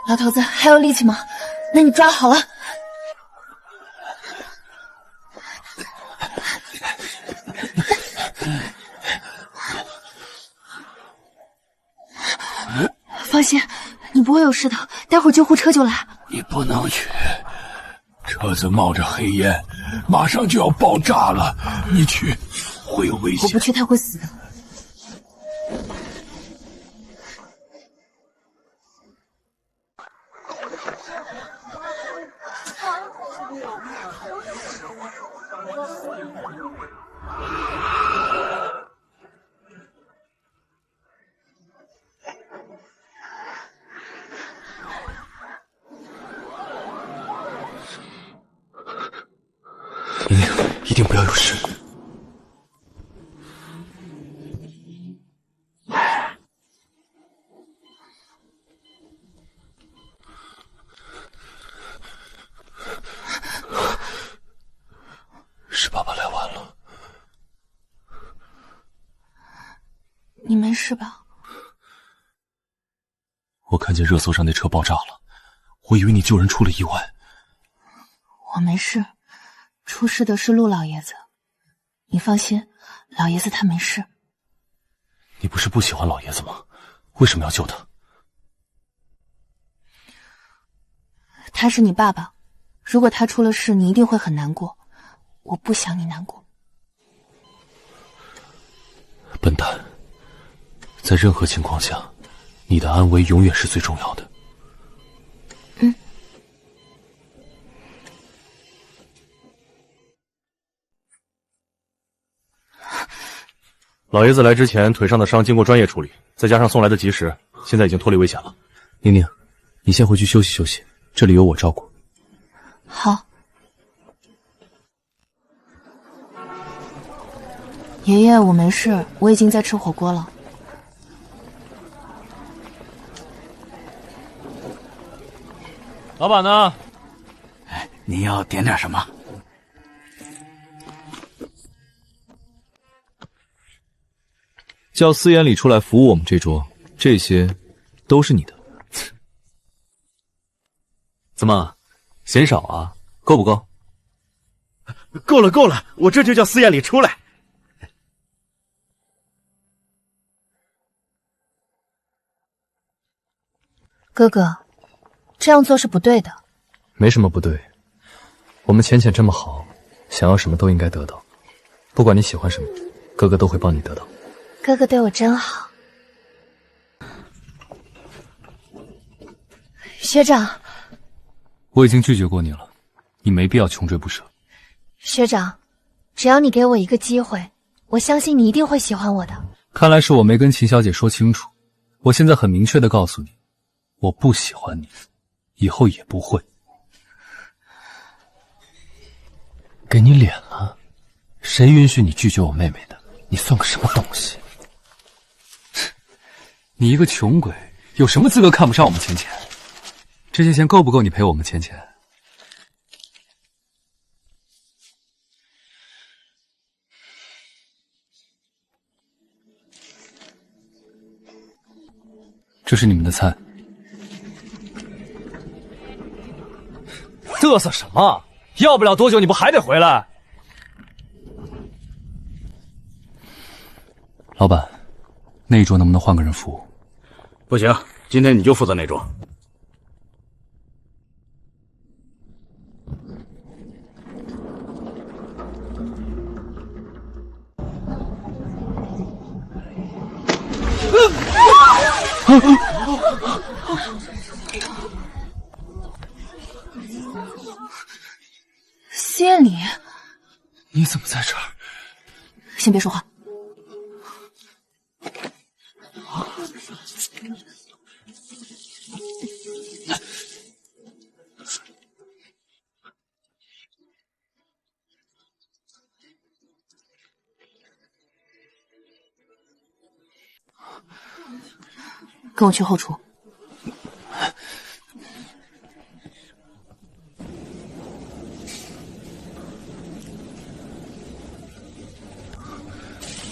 老头子还有力气吗？那你抓好了。放心，你不会有事的，待会儿救护车就来。你不能去，车子冒着黑烟，马上就要爆炸了，你去会有危险。我不去，他会死的。宁宁，一定不要有事。是爸爸来晚了。你没事吧？我看见热搜上那车爆炸了，我以为你救人出了意外。我没事。出事的是陆老爷子，你放心，老爷子他没事。你不是不喜欢老爷子吗？为什么要救他？他是你爸爸，如果他出了事，你一定会很难过。我不想你难过。笨蛋，在任何情况下，你的安危永远是最重要的。老爷子来之前，腿上的伤经过专业处理，再加上送来的及时，现在已经脱离危险了。宁宁，你先回去休息休息，这里有我照顾。好。爷爷，我没事，我已经在吃火锅了。老板呢？您要点点什么？叫司眼里出来服务我们这桌，这些都是你的。怎么，嫌少啊？够不够？够了够了，我这就叫司眼里出来。哥哥，这样做是不对的。没什么不对，我们浅浅这么好，想要什么都应该得到。不管你喜欢什么，哥哥都会帮你得到。哥哥对我真好。学长，我已经拒绝过你了，你没必要穷追不舍。学长，只要你给我一个机会，我相信你一定会喜欢我的。看来是我没跟秦小姐说清楚，我现在很明确的告诉你，我不喜欢你，以后也不会。给你脸了，谁允许你拒绝我妹妹的？你算个什么东西？你一个穷鬼，有什么资格看不上我们浅浅？这些钱够不够你陪我们浅浅？这是你们的菜。嘚瑟什么？要不了多久你不还得回来？老板，那一桌能不能换个人服务？不行，今天你就负责那桌。谢你，你怎么在这儿？先别说话。跟我去后厨。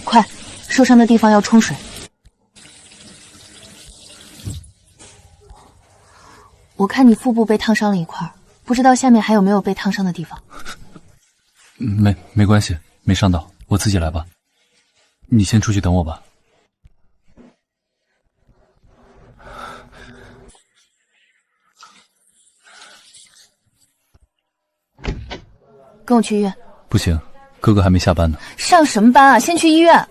快，受伤的地方要冲水。我看你腹部被烫伤了一块，不知道下面还有没有被烫伤的地方。没关系，没伤到，我自己来吧。你先出去等我吧。跟我去医院。不行，哥哥还没下班呢。上什么班啊？先去医院。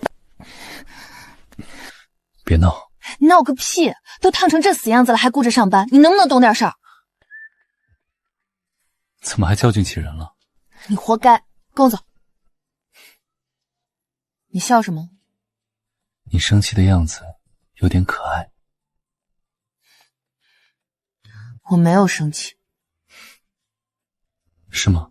别闹。闹个屁！都烫成这死样子了，还顾着上班，你能不能懂点事儿？怎么还较劲起人了？你活该！跟我走。你笑什么？你生气的样子有点可爱。我没有生气。是吗？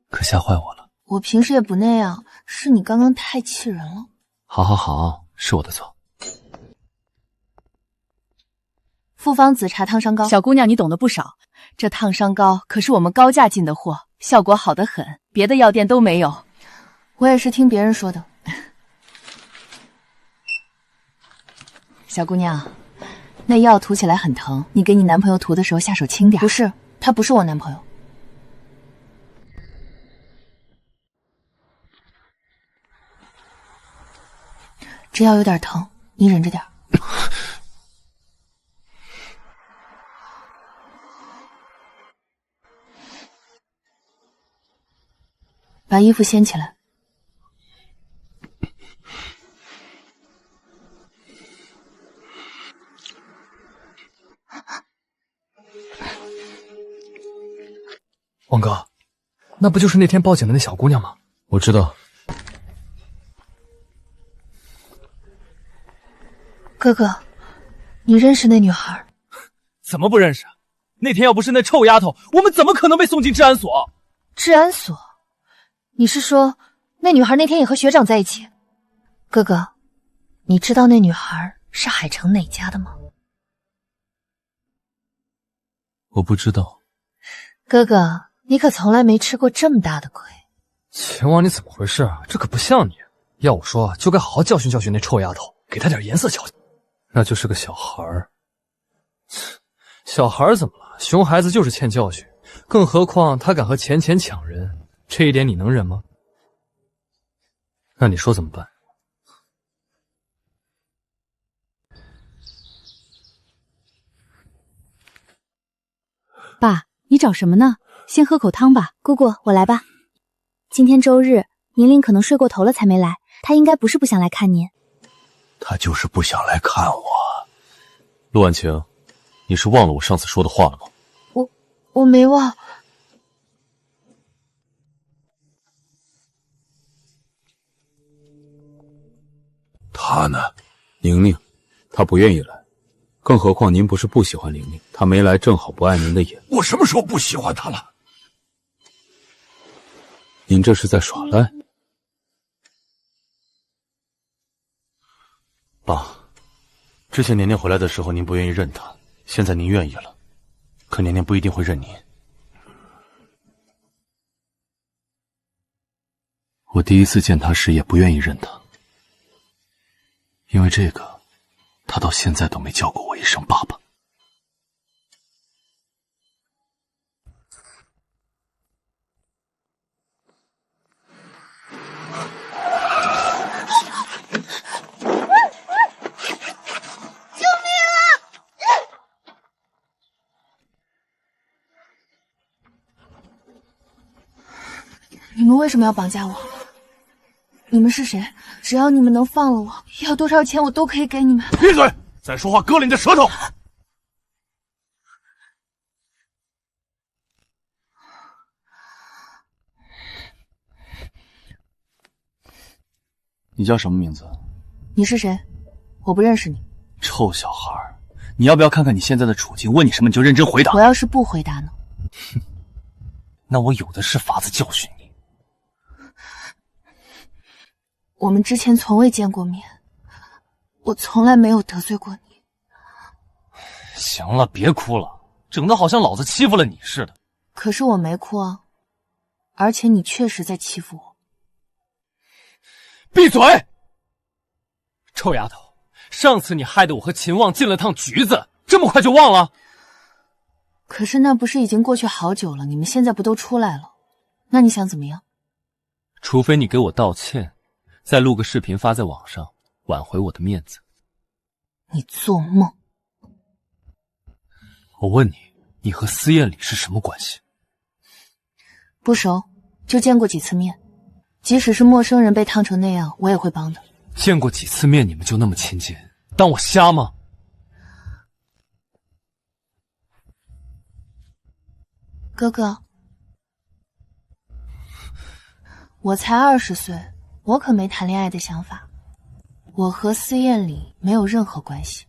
可吓坏我了。我平时也不那样，是你刚刚太气人了。好，是我的错。复方紫茶烫伤膏，小姑娘你懂得不少。这烫伤膏可是我们高价进的货，效果好得很，别的药店都没有。我也是听别人说的。小姑娘，那药涂起来很疼，你给你男朋友涂的时候下手轻点。不是，他不是我男朋友。这药有点疼，你忍着点。把衣服掀起来。王哥，那不就是那天报警的那小姑娘吗？我知道。哥哥，你认识那女孩？怎么不认识？那天要不是那臭丫头，我们怎么可能被送进治安所？治安所？你是说那女孩那天也和学长在一起？哥哥，你知道那女孩是海城哪家的吗？我不知道。哥哥，你可从来没吃过这么大的亏。秦王，你怎么回事啊？这可不像你。要我说，就该好好教训教训那臭丫头，给她点颜色瞧瞧。那就是个小孩儿。小孩怎么了？熊孩子就是欠教训，更何况他敢和钱钱抢人，这一点你能忍吗？那你说怎么办？爸，你找什么呢？先喝口汤吧。姑姑，我来吧。今天周日，宁玲可能睡过头了才没来，她应该不是不想来看您。她就是不想来看我。陆婉晴，你是忘了我上次说的话了吗？我没忘。她呢？宁宁，她不愿意来。更何况您不是不喜欢宁宁，她没来正好不碍您的眼。我什么时候不喜欢她了？您这是在耍赖。爸，之前年年回来的时候您不愿意认她，现在您愿意了，可年年不一定会认您。我第一次见她时也不愿意认她，因为这个她到现在都没叫过我一声爸爸。你们为什么要绑架我？你们是谁？只要你们能放了我，要多少钱我都可以给你们。闭嘴！再说话割了你的舌头！你叫什么名字？你是谁？我不认识你。臭小孩，你要不要看看你现在的处境？问你什么你就认真回答。我要是不回答呢？那我有的是法子教训你。我们之前从未见过面，我从来没有得罪过你。行了，别哭了，整得好像老子欺负了你似的。可是我没哭啊，而且你确实在欺负我。闭嘴！臭丫头，上次你害得我和秦望进了趟局子，这么快就忘了？可是那不是已经过去好久了，你们现在不都出来了？那你想怎么样？除非你给我道歉，再录个视频发在网上，挽回我的面子。你做梦！我问你，你和司燕礼是什么关系？不熟，就见过几次面。即使是陌生人被烫成那样，我也会帮的。见过几次面，你们就那么亲近？当我瞎吗？哥哥，我才20岁，我可没谈恋爱的想法。我和司燕礼没有任何关系。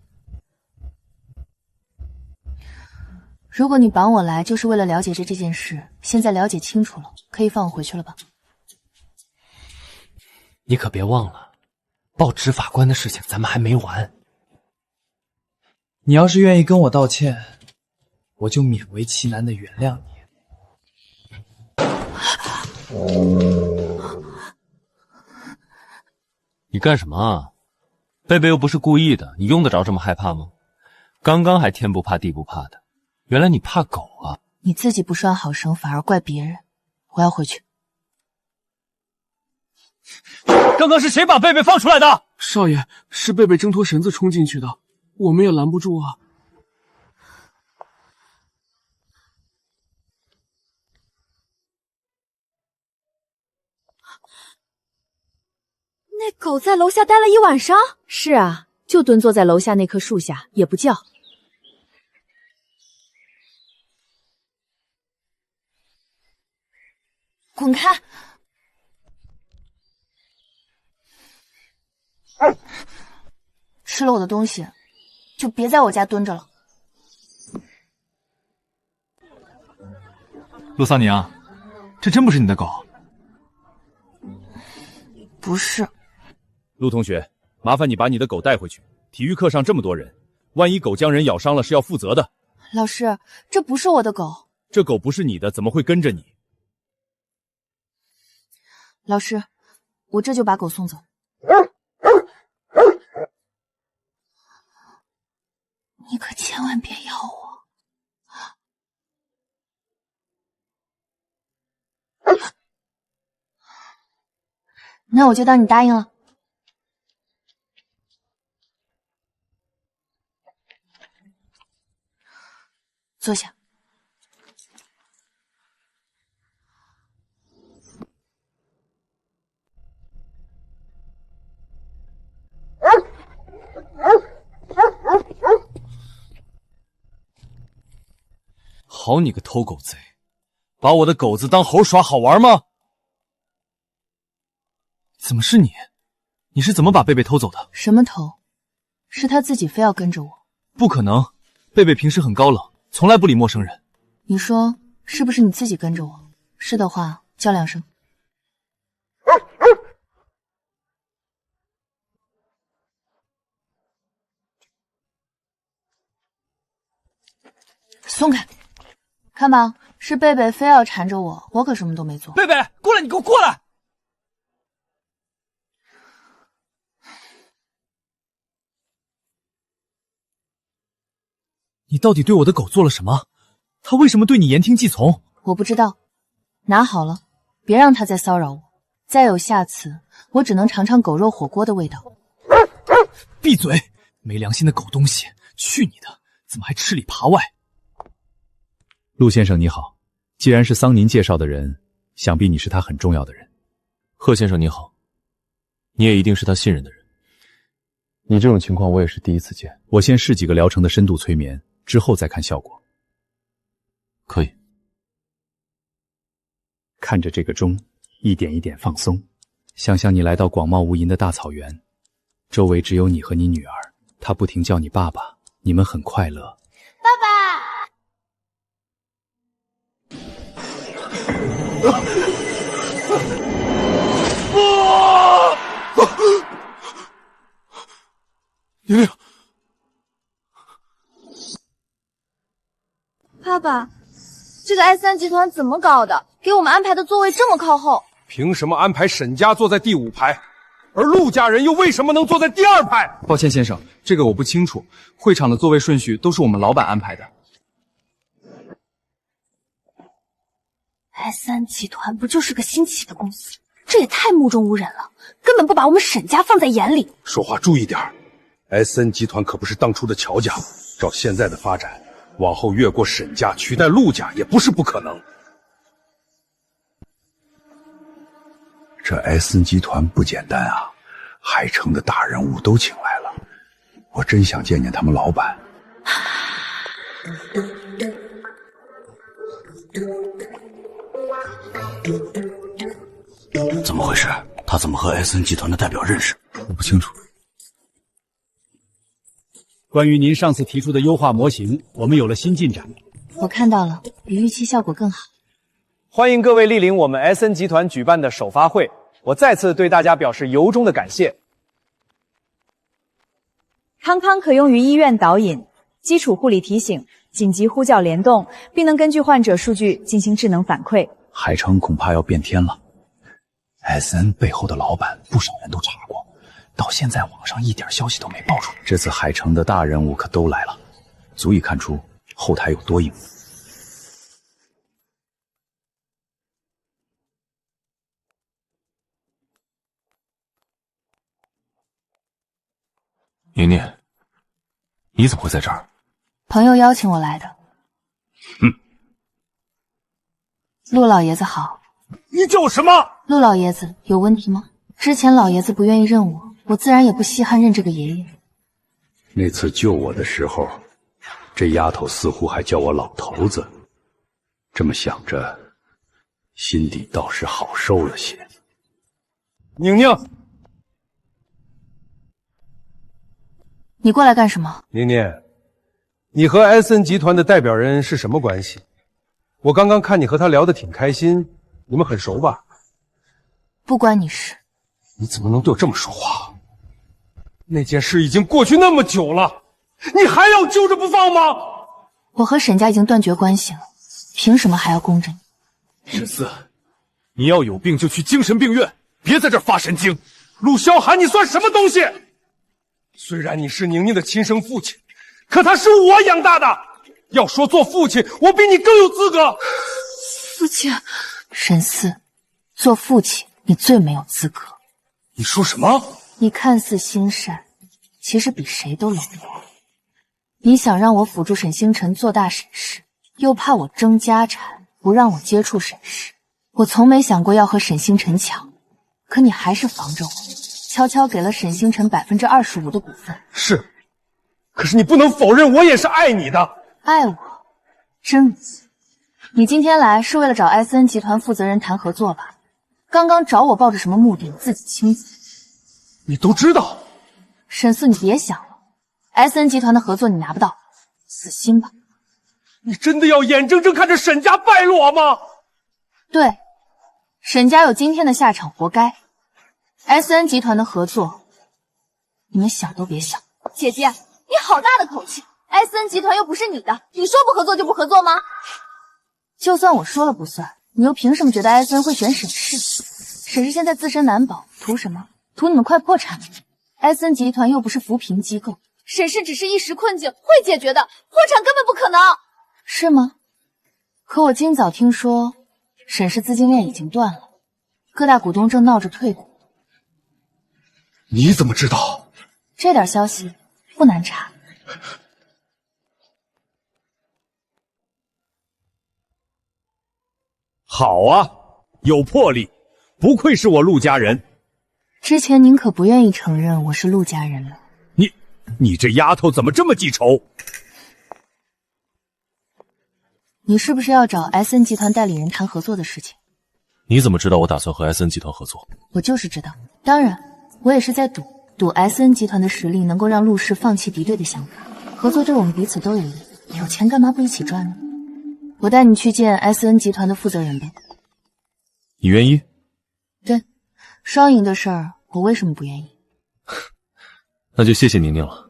如果你绑我来就是为了了解这件事，现在了解清楚了，可以放我回去了吧？你可别忘了，报执法官的事情咱们还没完。你要是愿意跟我道歉，我就勉为其难的原谅你。你干什么啊？贝贝又不是故意的，你用得着这么害怕吗？刚刚还天不怕地不怕的，原来你怕狗啊！你自己不拴好绳，反而怪别人。我要回去。刚刚是谁把贝贝放出来的？少爷，是贝贝挣脱绳子冲进去的，我们也拦不住啊。那狗在楼下待了一晚上？是啊，就蹲坐在楼下那棵树下，也不叫。滚开！吃了我的东西，就别在我家蹲着了。陆桑尼啊，这真不是你的狗？不是。陆同学，麻烦你把你的狗带回去。体育课上这么多人，万一狗将人咬伤了是要负责的。老师，这不是我的狗。这狗不是你的，怎么会跟着你？老师，我这就把狗送走。你可千万别咬我！那我就当你答应了。坐下。好你个偷狗贼，把我的狗子当猴耍好玩吗？怎么是你？你是怎么把贝贝偷走的？什么偷？是他自己非要跟着我。不可能，贝贝平时很高冷，从来不理陌生人。你说是不是你自己跟着我？是的话，叫2声。松开！看吧，是贝贝非要缠着我，我可什么都没做。贝贝，过来，你给我过来！你到底对我的狗做了什么？它为什么对你言听计从？我不知道，拿好了，别让它再骚扰我。再有下次，我只能尝尝狗肉火锅的味道。闭嘴！没良心的狗东西！去你的！怎么还吃里扒外？陆先生你好，既然是桑您介绍的人，想必你是他很重要的人。贺先生你好，你也一定是他信任的人。你这种情况我也是第一次见。我先试几个疗程的深度催眠，之后再看效果。可以。看着这个钟，一点一点放松。想象你来到广袤无垠的大草原，周围只有你和你女儿，她不停叫你爸爸，你们很快乐。爸爸。玲玲，爸爸，这个S3集团怎么搞的？给我们安排的座位这么靠后。凭什么安排沈家坐在第5排，而陆家人又为什么能坐在第2排？抱歉，先生，这个我不清楚。会场的座位顺序都是我们老板安排的。S3集团不就是个新起的公司，这也太目中无人了，根本不把我们沈家放在眼里。说话注意点，SN 集团可不是当初的乔家，照现在的发展，往后越过沈家取代陆家也不是不可能。这 SN 集团不简单啊，海城的大人物都请来了，我真想见见他们老板。怎么回事？他怎么和 SN 集团的代表认识？我不清楚。关于您上次提出的优化模型，我们有了新进展。我看到了，比预期效果更好。欢迎各位莅临我们 SN 集团举办的首发会，我再次对大家表示由衷的感谢。康康可用于医院导引、基础护理提醒、紧急呼叫联动，并能根据患者数据进行智能反馈。海城恐怕要变天了。SN 背后的老板不少人都查过，到现在网上一点消息都没爆出来。这次海城的大人物可都来了，足以看出后台有多硬。宁宁，你怎么会在这儿？朋友邀请我来的。陆老爷子好。你叫我什么？陆老爷子有问题吗？之前老爷子不愿意认我，我自然也不稀罕认这个爷爷。那次救我的时候，这丫头似乎还叫我老头子，这么想着，心底倒是好受了些。宁宁，你过来干什么？宁宁，你和 SN 集团的代表人是什么关系？我刚刚看你和他聊得挺开心，你们很熟吧？不关你事。你怎么能对我这么说话？那件事已经过去那么久了，你还要揪着不放吗？我和沈家已经断绝关系了，凭什么还要供着你？沈思，你要有病就去精神病院，别在这儿发神经。陆萧寒，你算什么东西？虽然你是宁宁的亲生父亲，可他是我养大的。要说做父亲，我比你更有资格。父亲，沈思，做父亲你最没有资格。你说什么？你看似心善，其实比谁都冷漠。你想让我辅助沈星辰做大沈氏，又怕我争家产，不让我接触沈氏。我从没想过要和沈星辰抢，可你还是防着我，悄悄给了沈星辰25%的股份。是，可是你不能否认，我也是爱你的。爱我？真如此？你今天来是为了找 SN 集团负责人谈合作吧？刚刚找我抱着什么目的？你自己清楚。你都知道。沈四，你别想了 ，SN 集团的合作你拿不到，死心吧。你真的要眼睁睁看着沈家败落吗？对，沈家有今天的下场，活该。SN 集团的合作，你们想都别想。姐姐，你好大的口气！SN 集团又不是你的，你说不合作就不合作吗？就算我说了不算，你又凭什么觉得 SN 会选沈氏？沈氏现在自身难保，图什么？图你们快破产了。SN 集团又不是扶贫机构，沈氏只是一时困境，会解决的，破产根本不可能。是吗？可我今早听说，沈氏资金链已经断了，各大股东正闹着退股。你怎么知道？这点消息不难查。好啊，有魄力，不愧是我陆家人。之前您可不愿意承认我是陆家人了。你你这丫头怎么这么记仇？你是不是要找 SN 集团代理人谈合作的事情？你怎么知道我打算和 SN 集团合作？我就是知道。当然，我也是在赌 SN 集团的实力能够让陆氏放弃敌对的想法。合作对我们彼此都有利，有钱干嘛不一起赚呢？我带你去见 SN 集团的负责人吧。你愿意？对，双赢的事儿，我为什么不愿意？那就谢谢宁宁了。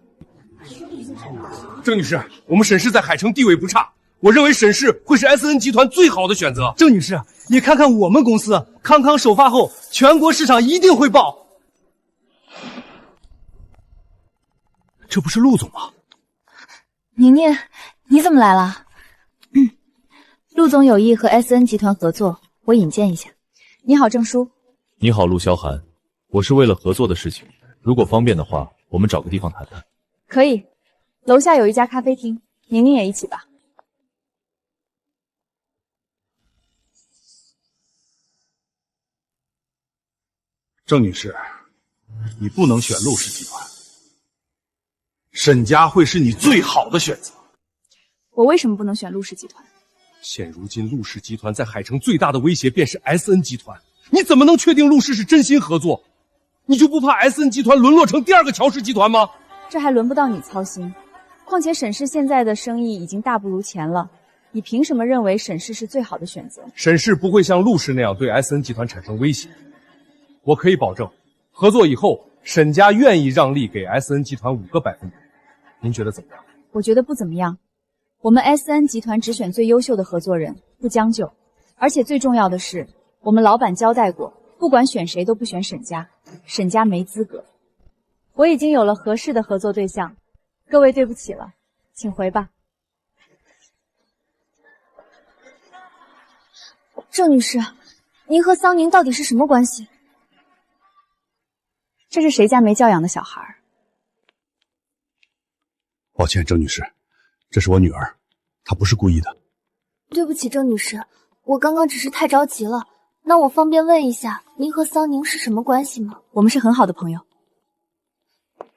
郑女士，我们沈氏在海城地位不差，我认为沈氏会是 SN 集团最好的选择。郑女士，你看看我们公司，康康首发后，全国市场一定会爆。这不是陆总吗？宁宁，你怎么来了？陆总有意和 SN 集团合作，我引荐一下。你好，郑叔。你好，陆萧寒。我是为了合作的事情，如果方便的话，我们找个地方谈谈。可以，楼下有一家咖啡厅，宁宁也一起吧。郑女士，你不能选陆氏集团，沈家会是你最好的选择。我为什么不能选陆氏集团？现如今陆氏集团在海城最大的威胁便是 SN 集团，你怎么能确定陆氏是真心合作？你就不怕 SN 集团沦落成第二个乔氏集团吗？这还轮不到你操心。况且沈氏现在的生意已经大不如前了，你凭什么认为沈氏是最好的选择？沈氏不会像陆氏那样对 SN 集团产生威胁。我可以保证，合作以后，沈家愿意让利给 SN 集团5个百分点。您觉得怎么样？我觉得不怎么样。我们 SN 集团只选最优秀的合作人，不将就。而且最重要的是，我们老板交代过，不管选谁都不选沈家，沈家没资格。我已经有了合适的合作对象，各位对不起了，请回吧。郑女士，您和桑宁到底是什么关系？这是谁家没教养的小孩？抱歉，郑女士，这是我女儿，她不是故意的。对不起，郑女士，我刚刚只是太着急了。那我方便问一下，您和桑宁是什么关系吗？我们是很好的朋友。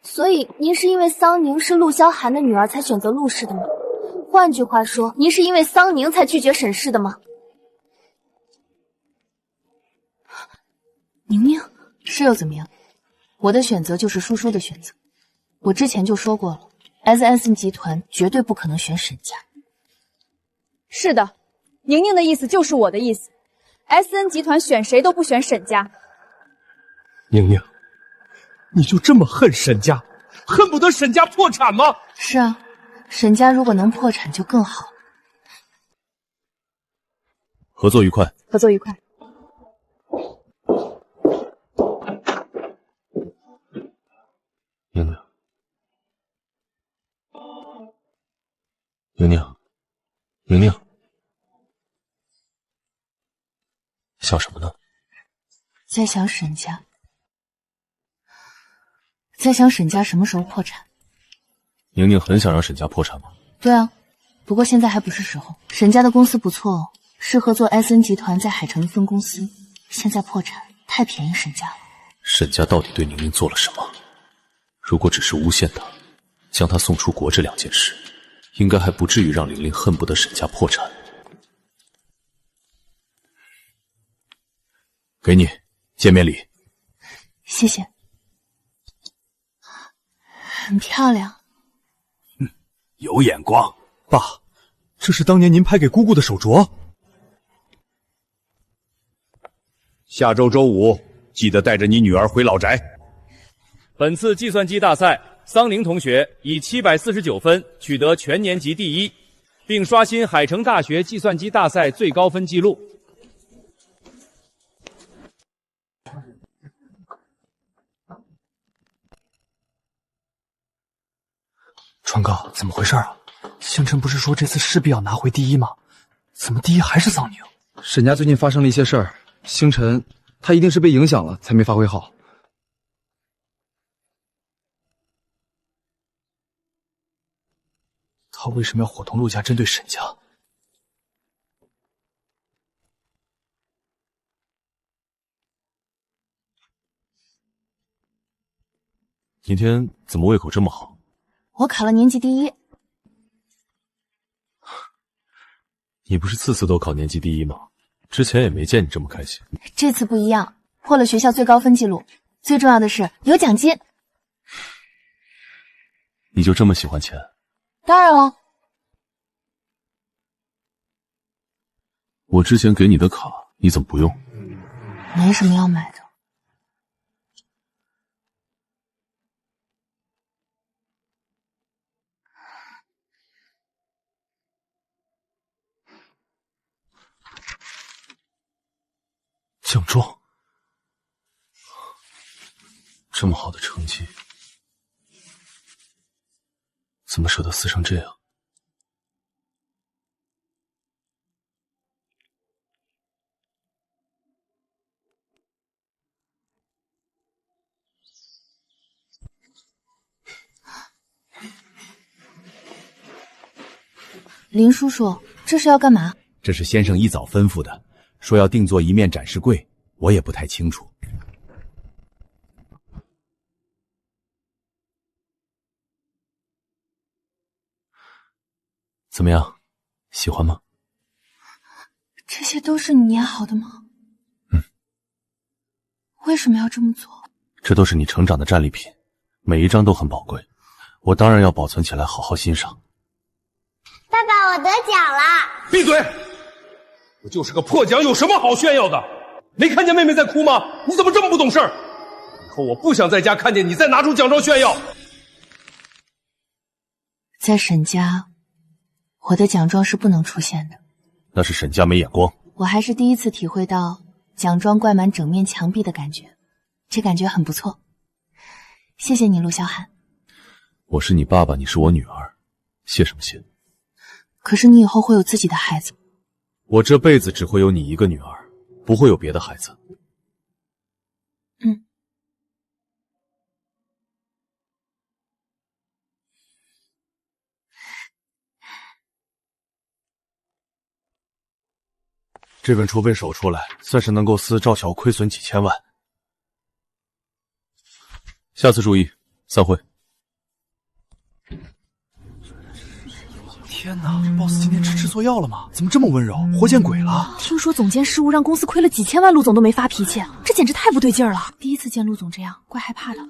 所以您是因为桑宁是陆萧寒的女儿才选择陆氏的吗？换句话说，您是因为桑宁才拒绝沈氏的吗？宁宁，是又怎么样？我的选择就是叔叔的选择。我之前就说过了 ，SN 集团绝对不可能选沈家。是的，宁宁的意思就是我的意思。SN 集团选谁都不选沈家。宁宁，你就这么恨沈家，恨不得沈家破产吗？是啊，沈家如果能破产就更好。合作愉快。合作愉快。宁宁，宁宁，宁宁，想什么呢？在想沈家，在想沈家什么时候破产。宁宁很想让沈家破产吗？对啊，不过现在还不是时候。沈家的公司不错哦，适合做 SN 集团在海城的分公司。现在破产太便宜沈家了。沈家到底对宁宁做了什么？如果只是诬陷她，将她送出国这2件事，应该还不至于让玲玲恨不得沈家破产。给你见面礼。谢谢，很漂亮。有眼光。爸，这是当年您拍给姑姑的手镯。下周周5记得带着你女儿回老宅。本次计算机大赛，桑宁同学以749分取得全年级第1，并刷新海城大学计算机大赛最高分纪录。川哥，怎么回事啊？星辰不是说这次势必要拿回第1吗？怎么第1还是桑宁？沈家最近发生了一些事儿，星辰他一定是被影响了，才没发挥好。他为什么要伙同陆家针对沈家？今天怎么胃口这么好？我考了年级第1。你不是次次都考年级第1吗？之前也没见你这么开心。这次不一样，破了学校最高分记录，最重要的是有奖金。你就这么喜欢钱？当然了。我之前给你的卡，你怎么不用？没什么要买的。奖状，这么好的成绩，怎么舍得撕成这样？林叔叔，这是要干嘛？这是先生一早吩咐的，说要定做一面展示柜，我也不太清楚。怎么样，喜欢吗？这些都是你捏好的吗？为什么要这么做？这都是你成长的战利品，每一张都很宝贵，我当然要保存起来，好好欣赏。爸爸，我得奖了！闭嘴！我就是个破奖，有什么好炫耀的？没看见妹妹在哭吗？你怎么这么不懂事儿？以后我不想在家看见你再拿出奖状炫耀。在沈家，我的奖状是不能出现的。那是沈家没眼光。我还是第一次体会到奖状挂满整面墙壁的感觉，这感觉很不错。谢谢你，陆小寒。我是你爸爸，你是我女儿，谢什么谢？可是你以后会有自己的孩子。我这辈子只会有你一个女儿，不会有别的孩子。这份出品手出来，算是能够撕赵乔亏损几千万。下次注意，散会。天哪 ，boss 今天吃错药了吗？怎么这么温柔？活见鬼了！听说总监失误让公司亏了几千万，陆总都没发脾气，这简直太不对劲儿了。第一次见陆总这样，怪害怕的。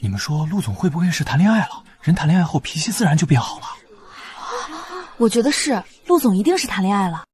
你们说陆总会不会是谈恋爱了？人谈恋爱后脾气自然就变好了。我觉得是，陆总一定是谈恋爱了。